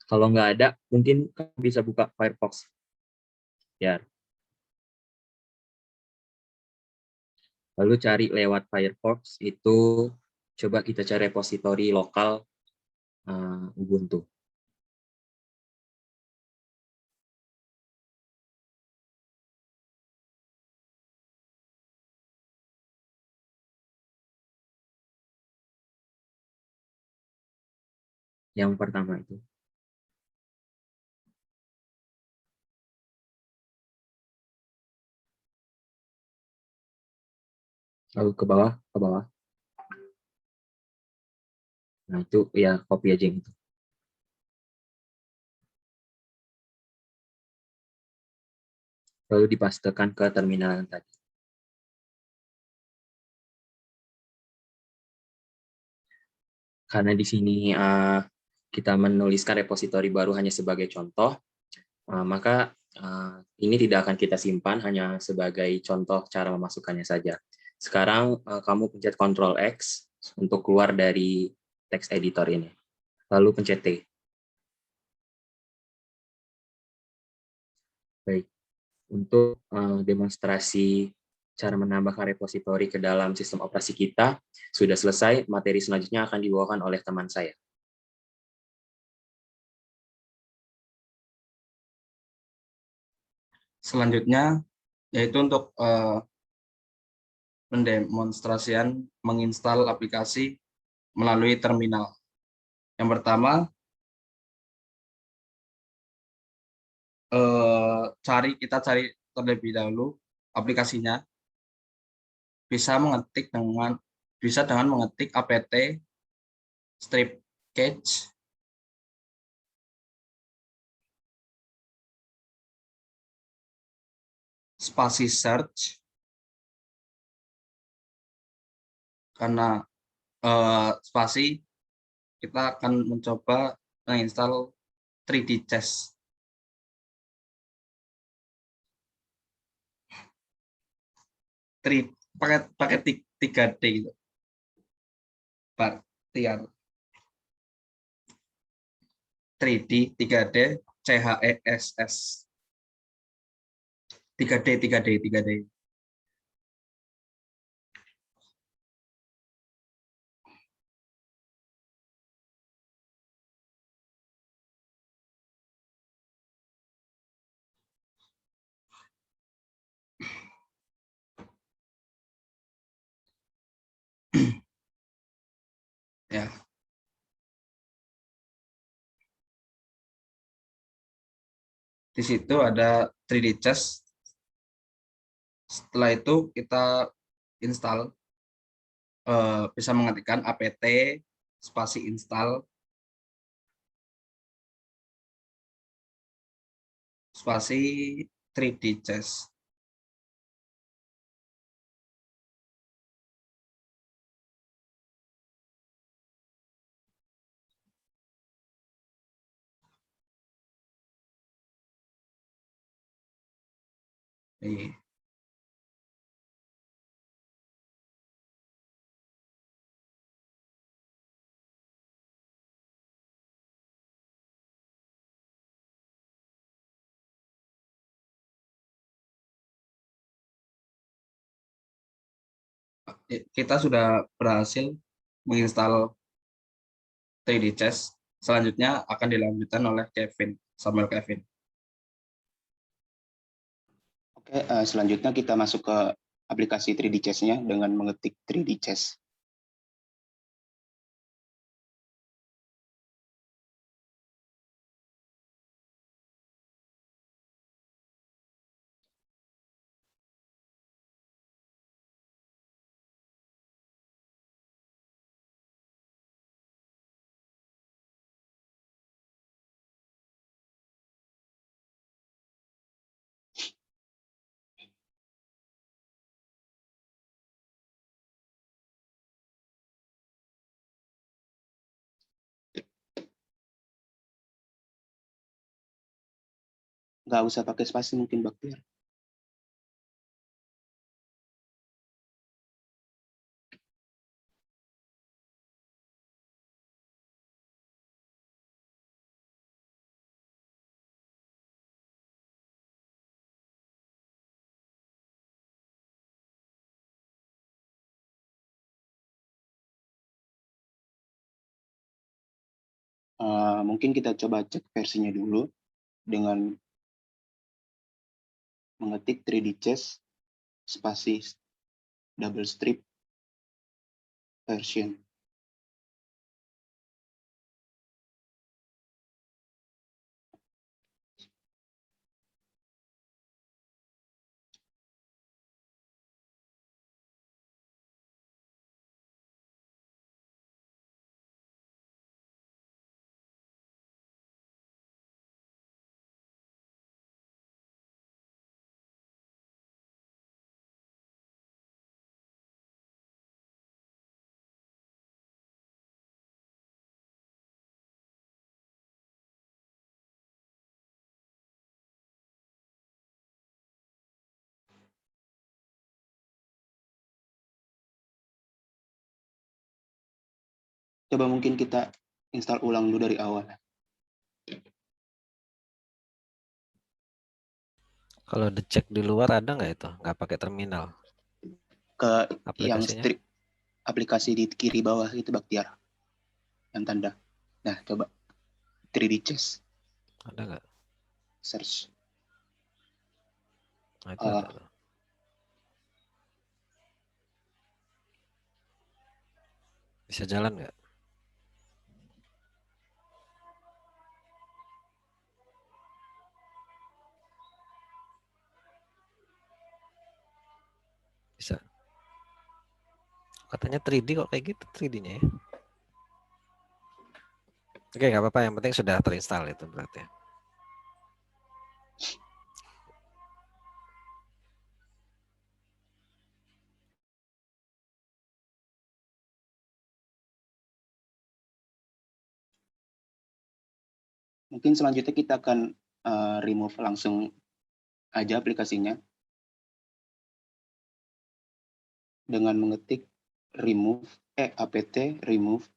Kalau nggak ada, mungkin kamu bisa buka Firefox. Ya. Lalu cari lewat Firefox itu, coba kita cari repositori lokal Ubuntu. Yang pertama itu. Lalu ke bawah, ke bawah. Nah, itu ya copy aja yang itu. Lalu dipastekan ke terminal yang tadi. Karena di sini kita menuliskan repositori baru hanya sebagai contoh, maka ini tidak akan kita simpan, hanya sebagai contoh cara memasukkannya saja. Sekarang kamu pencet Ctrl X untuk keluar dari text editor ini. Lalu pencet T. Baik, untuk demonstrasi cara menambahkan repositori ke dalam sistem operasi kita sudah selesai. Materi selanjutnya akan dibawakan oleh teman saya. Selanjutnya yaitu untuk pendemonstrasian menginstal aplikasi melalui terminal. Yang pertama, kita cari terlebih dahulu aplikasinya. Bisa dengan mengetik apt strip catch spasi search, karena spasi kita akan mencoba menginstal 3D Chess. Pakai 3D gitu. Partial 3D 3D CHESS 3D. Ya. Di situ ada 3D Chess. Setelah itu kita install, bisa mengetikkan apt spasi install spasi 3D Chess. Nih. Kita sudah berhasil menginstal 3D Chess. Selanjutnya akan dilanjutkan oleh Samuel Kevin. Oke, selanjutnya kita masuk ke aplikasi 3D Chess-nya dengan mengetik 3D Chess. Nggak usah pakai spasi mungkin, Baktiar. Mungkin kita coba cek versinya dulu dengan mengetik 3D Chess spasi double strip version. Coba mungkin kita install ulang dulu dari awal. Kalau dicek di luar ada nggak itu? Nggak pakai terminal? Ke yang Aplikasinya? strip aplikasi di kiri bawah itu Baktiar. Yang tanda. Nah, coba 3D Chess. Ada nggak? Search. Nah, itu ada tuh. Bisa jalan nggak? Bisa. Katanya 3D kok kayak gitu 3D-nya ya. Oke, nggak apa-apa. Yang penting sudah terinstall itu berarti. Mungkin selanjutnya kita akan remove langsung aja aplikasinya dengan mengetik remove apt remove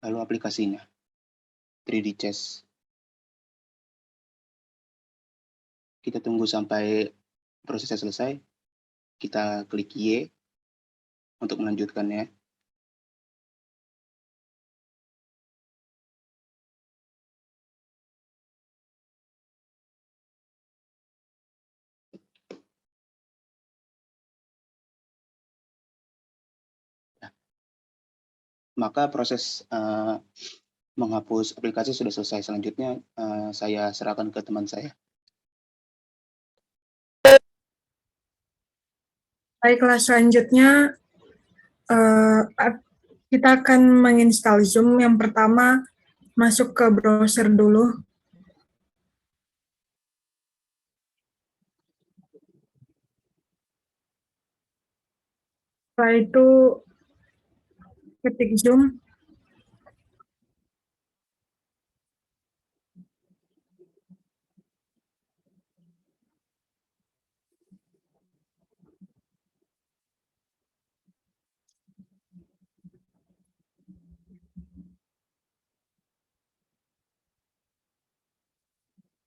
lalu aplikasinya 3D Chess. Kita tunggu sampai prosesnya selesai. Kita klik Y untuk melanjutkannya. Maka proses menghapus aplikasi sudah selesai. Selanjutnya saya serahkan ke teman saya. Baiklah, selanjutnya kita akan menginstal Zoom. Yang pertama, masuk ke browser dulu. Setelah itu, ketik Zoom.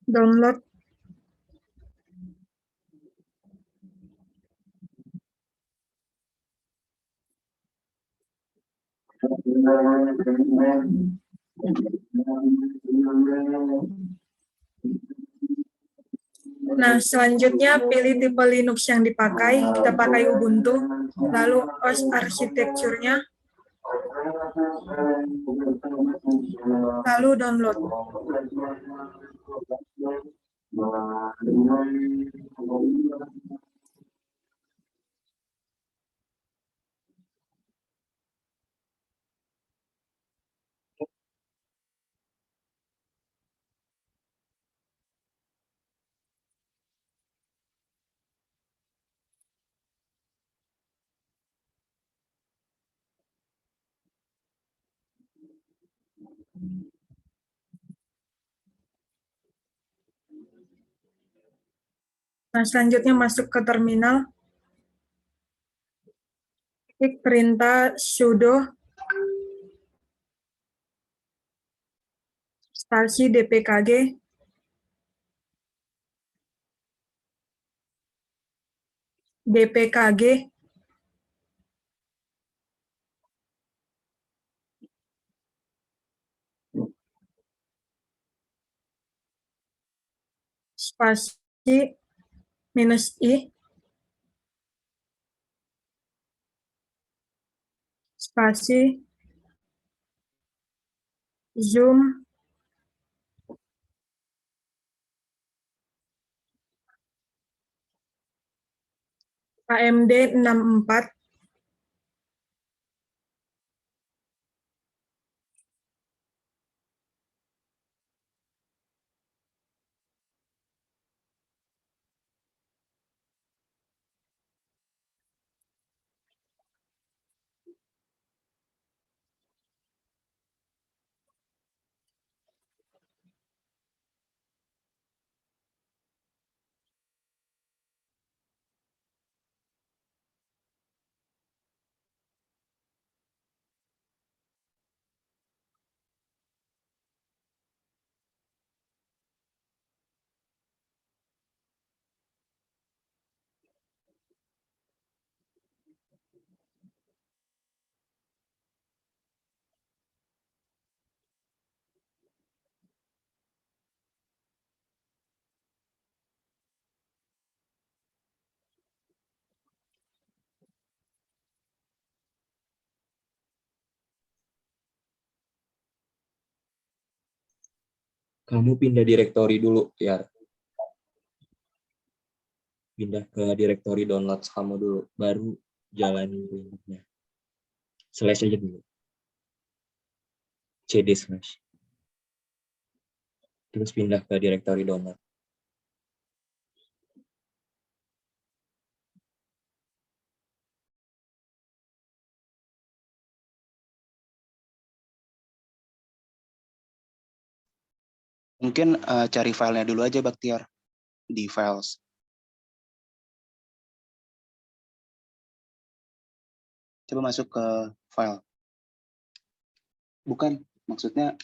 Download. Nah, selanjutnya pilih tipe Linux yang dipakai. Kita pakai Ubuntu. Lalu OS arsitekturnya. Lalu download. Nah, selanjutnya masuk ke terminal. Klik perintah sudo spasi dpkg dpkg spasi minus I spasi Zoom AMD 64 Kamu pindah direktori dulu, ya. Pindah ke direktori downloads kamu dulu, baru jalanin perintahnya. Slash aja dulu. CD slash. Terus pindah ke direktori download. Mungkin cari filenya dulu aja, Baktiar, di files. Coba masuk ke file. Bukan, maksudnya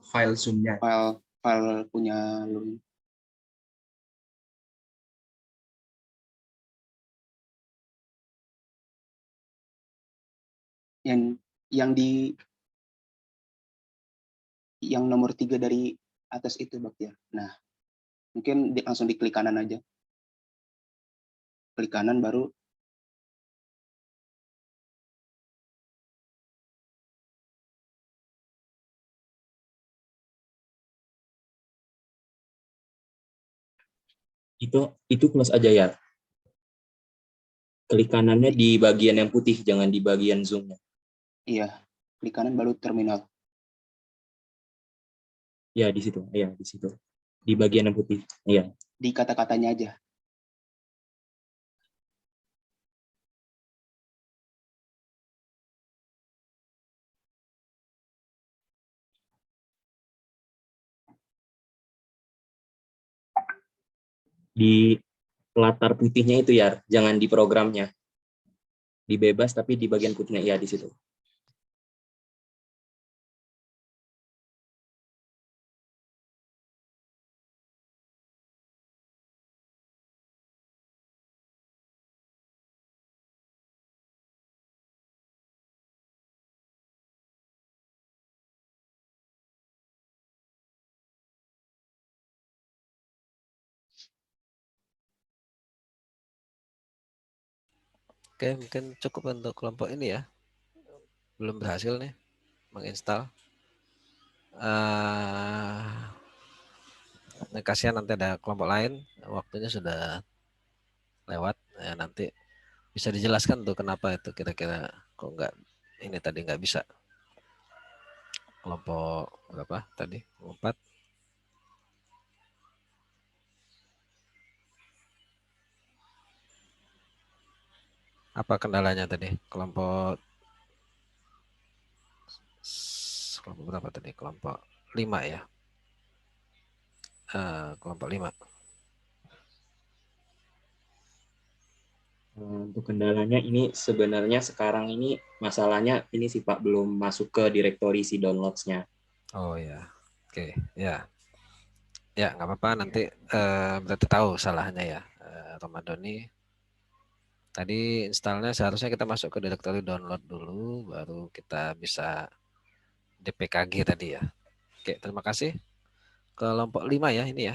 file Zoom-nya. File punya lu. Yang nomor 3 dari atas itu, Baktiar. Nah, mungkin langsung diklik kanan aja. Klik kanan baru itu close aja ya. Klik kanannya di bagian yang putih, jangan di bagian zoom-nya. Iya, klik kanan baru terminal. Ya, di situ. Iya, di situ. Di bagian yang putih. Iya. Di kata-katanya aja. Di latar putihnya itu ya, jangan di programnya. Di bebas tapi di bagian putihnya, ya di situ. Oke, mungkin cukup untuk kelompok ini ya. Belum berhasil nih menginstal. Kasihan nanti ada kelompok lain, waktunya sudah lewat. Ya, nanti bisa dijelaskan tuh kenapa itu kira-kira kok nggak ini tadi nggak bisa. Kelompok berapa tadi? 4. Apa kendalanya tadi? Kelompok berapa tadi? Kelompok 5 ya. Kelompok 5. Untuk kendalanya ini sebenarnya sekarang ini masalahnya ini sih Pak, belum masuk ke direktori si downloads-nya. Oh ya, oke ya. Ya nggak apa-apa, nanti berarti tahu salahnya ya. Ramadhani tadi installnya seharusnya kita masuk ke direktori download dulu, baru kita bisa DPKG tadi ya. Oke, terima kasih. Kelompok 5 ya ini ya.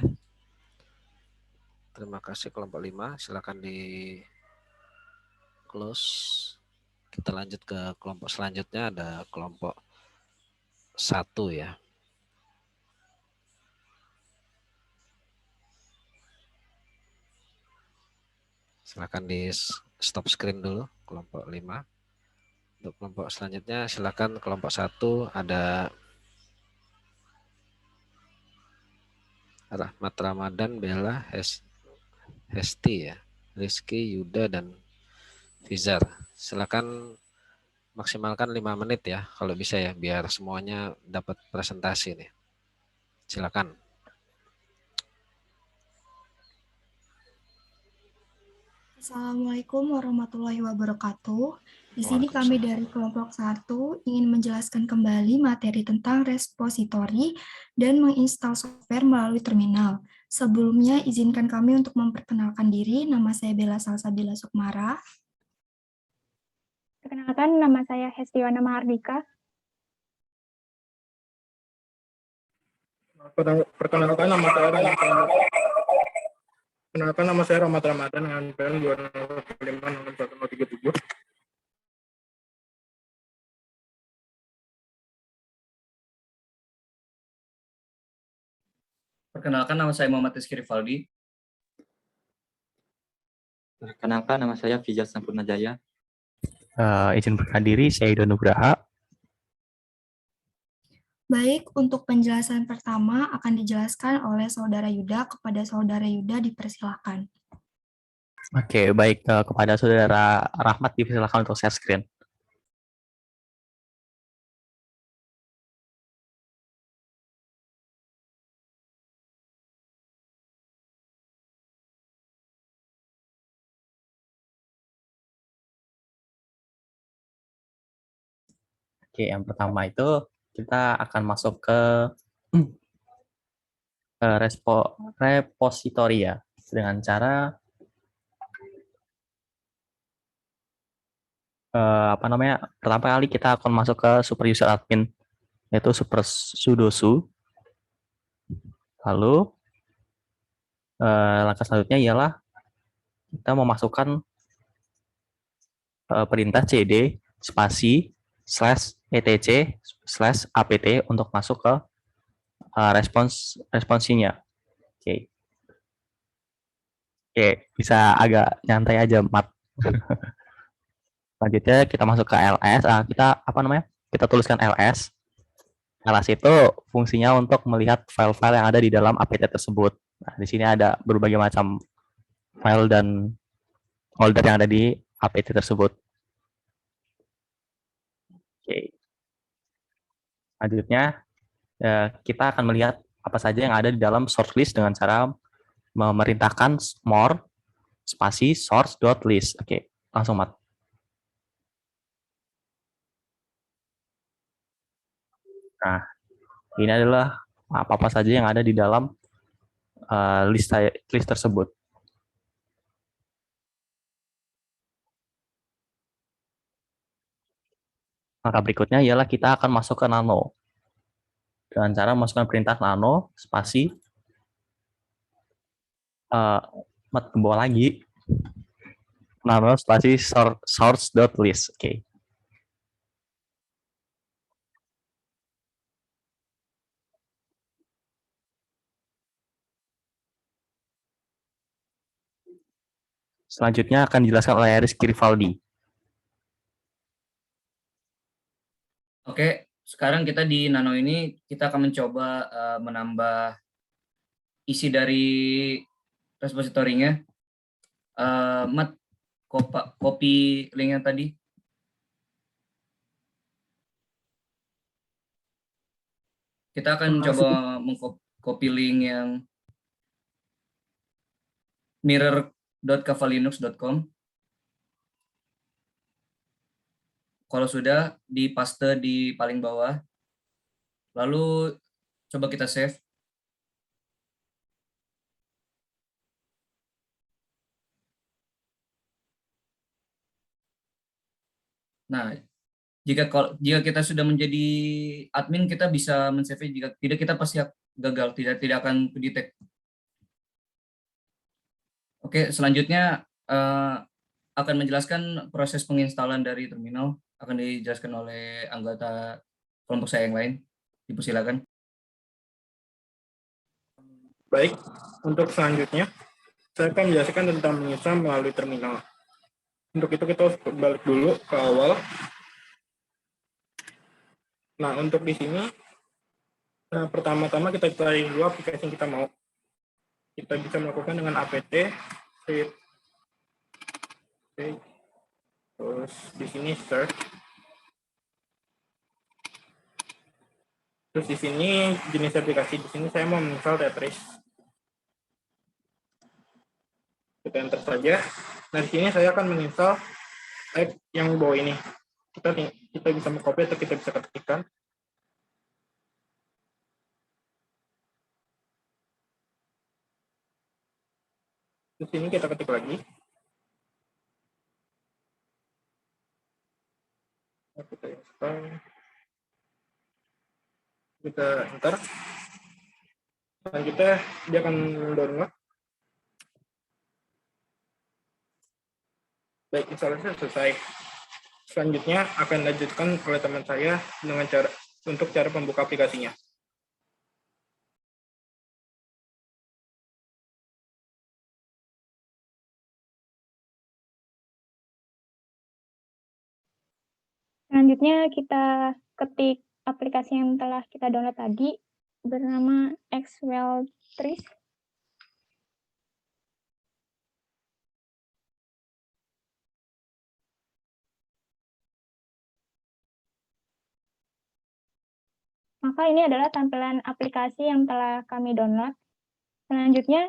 Terima kasih kelompok 5. Silakan di close. Kita lanjut ke kelompok selanjutnya, ada kelompok 1 ya. Silakan di stop screen dulu kelompok 5. Untuk kelompok selanjutnya silakan kelompok 1 ada Rahmat Ramadan, Bella, Hesti ya, Rizky, Yuda, dan Fizar. Silakan maksimalkan 5 menit ya kalau bisa ya, biar semuanya dapat presentasi nih. Silakan. Assalamualaikum warahmatullahi wabarakatuh. Di sini kami dari kelompok 1 ingin menjelaskan kembali materi tentang repositori dan menginstal software melalui terminal. Sebelumnya izinkan kami untuk memperkenalkan diri. Nama saya Bella Salsabila Sukmara. Perkenalkan, nama saya Hestiwana Mahardika. Perkenalkan, nama saya Rahmat Ramadan dengan NPM 2056037. Perkenalkan, nama saya Muhammad Rizky Rivaldi. Perkenalkan, nama saya Fijal Sampurna Jaya. Izin perkenalkan diri, saya Ido Nugraha. Baik, untuk penjelasan pertama akan dijelaskan oleh Saudara Yuda. Kepada Saudara Yuda dipersilakan. Oke, baik. Kepada Saudara Rahmat dipersilakan untuk share screen. Oke, yang pertama itu kita akan masuk ke repositori ya, dengan cara pertama kali kita akan masuk ke super user admin, yaitu super sudosu. Lalu langkah selanjutnya ialah kita memasukkan perintah cd spasi /etc/apt untuk masuk ke responsinya. Oke, bisa agak nyantai aja, Mat. Selanjutnya kita masuk ke ls. Kita tuliskan ls. ls itu fungsinya untuk melihat file-file yang ada di dalam apt tersebut. Nah, di sini ada berbagai macam file dan folder yang ada di apt tersebut. Oke. Selanjutnya kita akan melihat apa saja yang ada di dalam source list dengan cara memerintahkan more spasi source.list. Oke, langsung, Mat. Nah, ini adalah apa-apa saja yang ada di dalam list tersebut. Langkah berikutnya ialah kita akan masuk ke nano. Dengan cara masukkan perintah nano spasi ke bawah lagi nano spasi source.list. Oke. Selanjutnya akan dijelaskan oleh Rizky Rivaldi. Oke, sekarang kita di Nano ini kita akan mencoba menambah isi dari repositorinya. Mat, copy linknya tadi. Kita akan coba mengcopy link yang mirror.kavalinux.com. Kalau sudah, dipaste di paling bawah. Lalu coba kita save. Nah, jika kita sudah menjadi admin, kita bisa men-save. Jika tidak, kita pasti gagal, tidak akan detect. Oke, selanjutnya akan menjelaskan proses penginstalan dari terminal, akan dijelaskan oleh anggota kelompok saya yang lain. Dipersilakan. Baik, untuk selanjutnya, saya akan menjelaskan tentang menginstal melalui terminal. Untuk itu kita harus balik dulu ke awal. Nah, untuk di sini, pertama-tama kita cari dulu aplikasi yang kita mau. Kita bisa melakukan dengan apt save, terus di sini search. Terus di sini jenis aplikasi, di sini saya mau menginstal Tetris. Kita enter saja. Nah, di sini saya akan menginstal app yang bawah ini. Kita bisa mengcopy atau kita bisa ketikkan. Terus ini kita ketik lagi. Kita install. Kita enter. Selanjutnya dia akan download. Baik, instalasi selesai. Selanjutnya akan dilanjutkan oleh teman saya dengan cara membuka aplikasinya. Selanjutnya kita ketik aplikasi yang telah kita download tadi, bernama Xwell3. Maka ini adalah tampilan aplikasi yang telah kami download. Selanjutnya,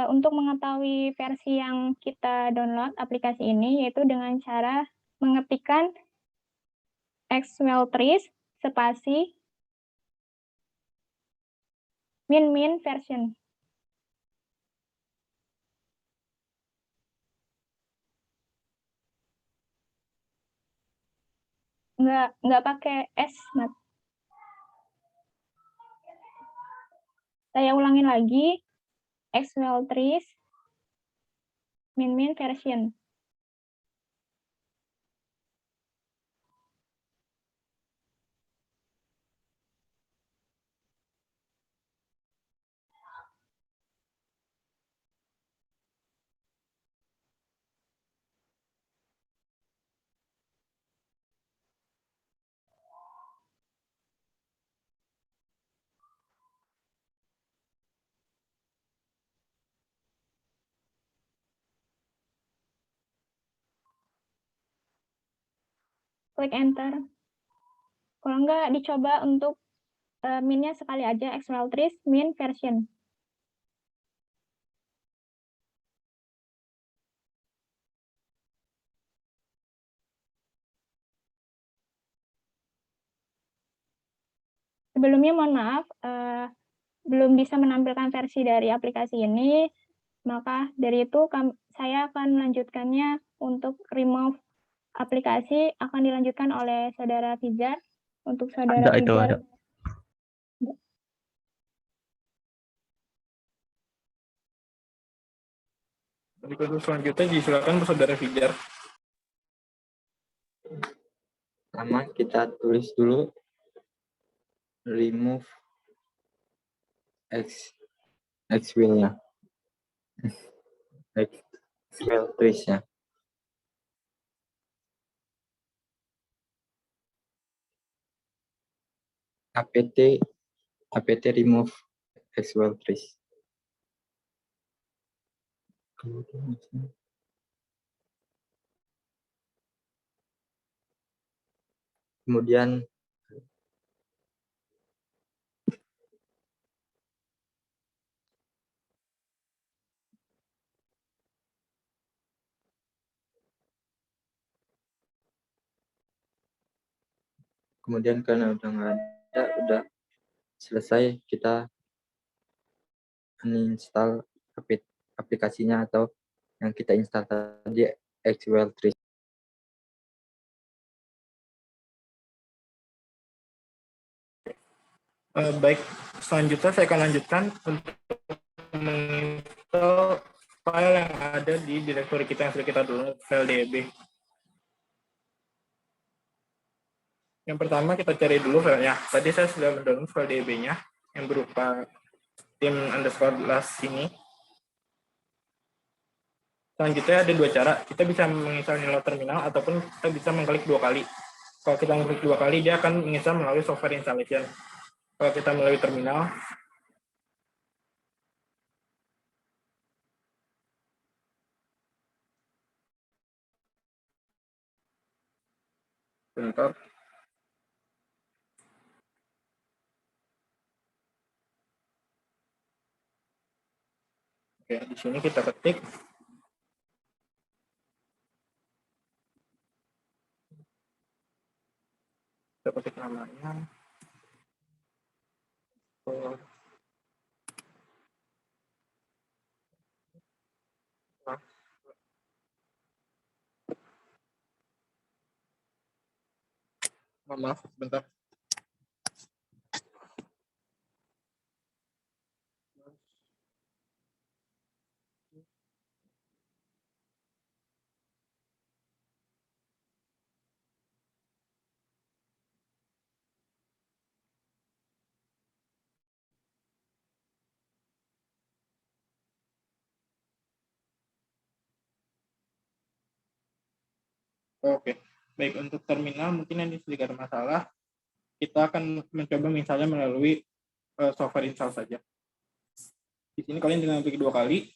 untuk mengetahui versi yang kita download aplikasi ini, yaitu dengan cara mengetikkan Xwell3 spasi min version. Nggak pakai S, Mat. Saya ulangin lagi, Xwell3 min version. Klik enter. Kalau enggak, dicoba untuk minnya sekali aja, Xwell3 min version. Sebelumnya mohon maaf, belum bisa menampilkan versi dari aplikasi ini, maka dari itu saya akan melanjutkannya untuk remove aplikasi, akan dilanjutkan oleh saudara Fijar. Untuk saudara Fijar. Untuk selanjutnya disilakan saudara Fijar. Pertama kita tulis dulu remove Xwell-nya. Xwell3-nya. apt remove Xwell3. Kemudian karena udah nggak ada, udah selesai, kita uninstall aplikasinya atau yang kita install tadi, Xwell3. Baik, selanjutnya saya akan lanjutkan untuk menginstal file yang ada di direktori kita yang sudah kita download, file DB. Yang pertama kita cari dulu filenya. Tadi saya sudah mendownload file DB-nya yang berupa team_last ini. Selanjutnya ada dua cara. Kita bisa menginstal Nilo Terminal ataupun kita bisa mengklik 2 kali. Kalau kita mengklik 2 kali, dia akan menginstal melalui software installation. Kalau kita melalui terminal, bentar. Oke, di sini kita ketik namanya. Maaf, bentar. Oke, baik, untuk terminal mungkin ini sedikit ada masalah. Kita akan mencoba misalnya melalui software install saja. Di sini kalian tinggal klik 2 kali.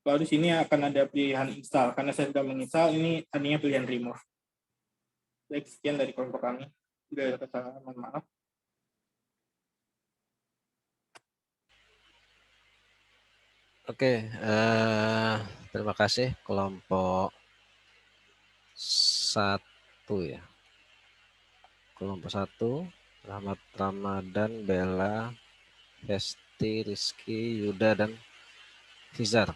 Lalu di sini akan ada pilihan install. Karena saya sudah menginstal, ini tadinya pilihan remove. Baik, sekian dari kelompok kami. Tidak ada kesalahan, mohon maaf. Oke, terima kasih kelompok 1 ya. Kelompok 1, Rahmat Ramadan, Bella, Hesti, Rizky, Yuda, dan Fizar.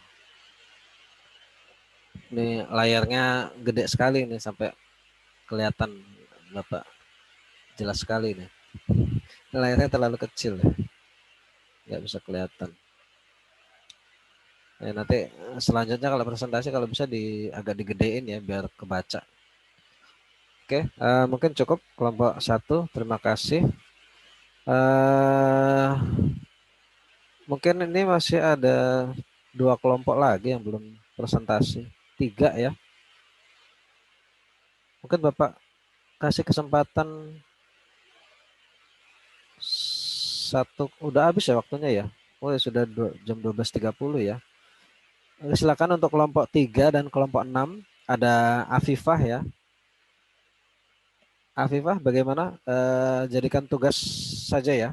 Ini layarnya gede sekali nih sampai kelihatan Bapak. Jelas sekali nih. Layarnya terlalu kecil ya. Nggak bisa kelihatan. Ya, nanti selanjutnya kalau presentasi kalau bisa agak digedein ya biar kebaca. Oke, mungkin cukup kelompok 1. Terima kasih. Mungkin ini masih ada 2 kelompok lagi yang belum presentasi. 3 ya. Mungkin Bapak kasih kesempatan 1. Udah habis ya waktunya ya. Oh ya sudah jam 12.30 ya. Silakan untuk kelompok 3 dan kelompok 6 ada Afifah ya. Afifah bagaimana? Jadikan tugas saja ya.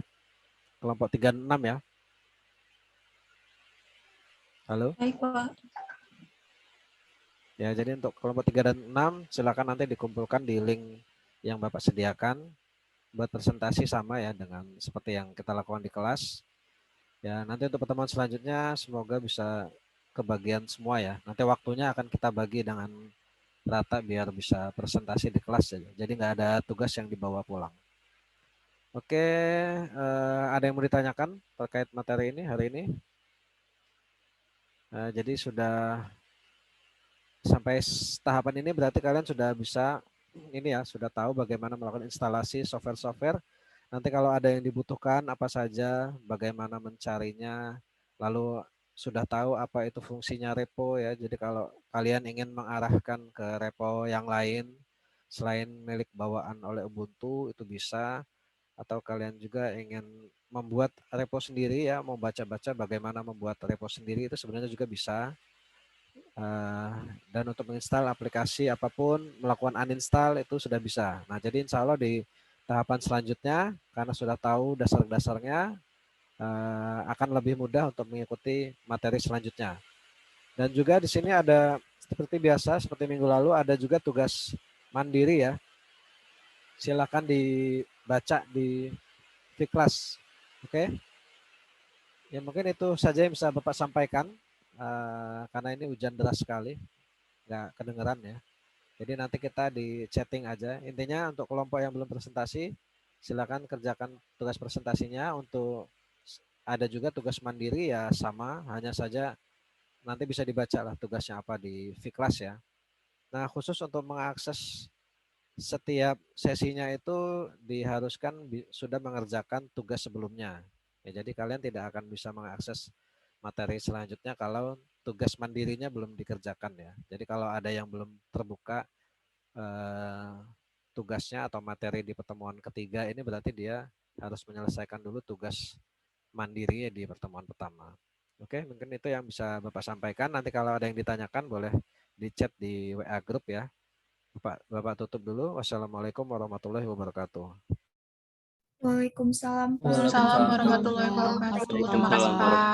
Kelompok 3 dan 6 ya. Halo? Baik, Pak. Ya, jadi untuk kelompok 3 dan 6 silakan nanti dikumpulkan di link yang Bapak sediakan buat presentasi sama ya dengan seperti yang kita lakukan di kelas. Ya, nanti untuk pertemuan selanjutnya semoga bisa kebagian semua ya. Nanti waktunya akan kita bagi dengan rata biar bisa presentasi di kelas saja. Jadi nggak ada tugas yang dibawa pulang. Oke, ada yang mau ditanyakan terkait materi ini hari ini? Jadi sudah sampai tahapan ini berarti kalian sudah bisa ini ya, sudah tahu bagaimana melakukan instalasi software-software. Nanti kalau ada yang dibutuhkan apa saja, bagaimana mencarinya, lalu sudah tahu apa itu fungsinya repo ya. Jadi kalau kalian ingin mengarahkan ke repo yang lain selain milik bawaan oleh Ubuntu itu bisa, atau kalian juga ingin membuat repo sendiri ya, mau baca-baca bagaimana membuat repo sendiri itu sebenarnya juga bisa. Dan untuk menginstal aplikasi apapun, melakukan uninstall itu sudah bisa. Nah, jadi insya Allah di tahapan selanjutnya karena sudah tahu dasar-dasarnya akan lebih mudah untuk mengikuti materi selanjutnya. Dan juga di sini ada seperti biasa, seperti minggu lalu ada juga tugas mandiri ya. Silakan dibaca di Vkelas. Oke. Ya mungkin itu saja yang bisa Bapak sampaikan karena ini hujan deras sekali, nggak kedengeran ya. Jadi nanti kita di chatting aja. Intinya untuk kelompok yang belum presentasi, silakan kerjakan tugas presentasinya. Untuk ada juga tugas mandiri ya sama, hanya saja nanti bisa dibaca lah tugasnya apa di Vkelas ya. Nah, khusus untuk mengakses setiap sesinya itu diharuskan sudah mengerjakan tugas sebelumnya. Ya, jadi kalian tidak akan bisa mengakses materi selanjutnya kalau tugas mandirinya belum dikerjakan ya. Jadi kalau ada yang belum terbuka tugasnya atau materi di pertemuan ketiga ini berarti dia harus menyelesaikan dulu tugas mandiri di pertemuan pertama. Oke, mungkin itu yang bisa Bapak sampaikan. Nanti kalau ada yang ditanyakan boleh di chat di WA grup ya. Bapak tutup dulu. Wassalamualaikum warahmatullahi wabarakatuh. Waalaikumsalam. Waalaikumsalam warahmatullahi wabarakatuh. Terima kasih, Pak.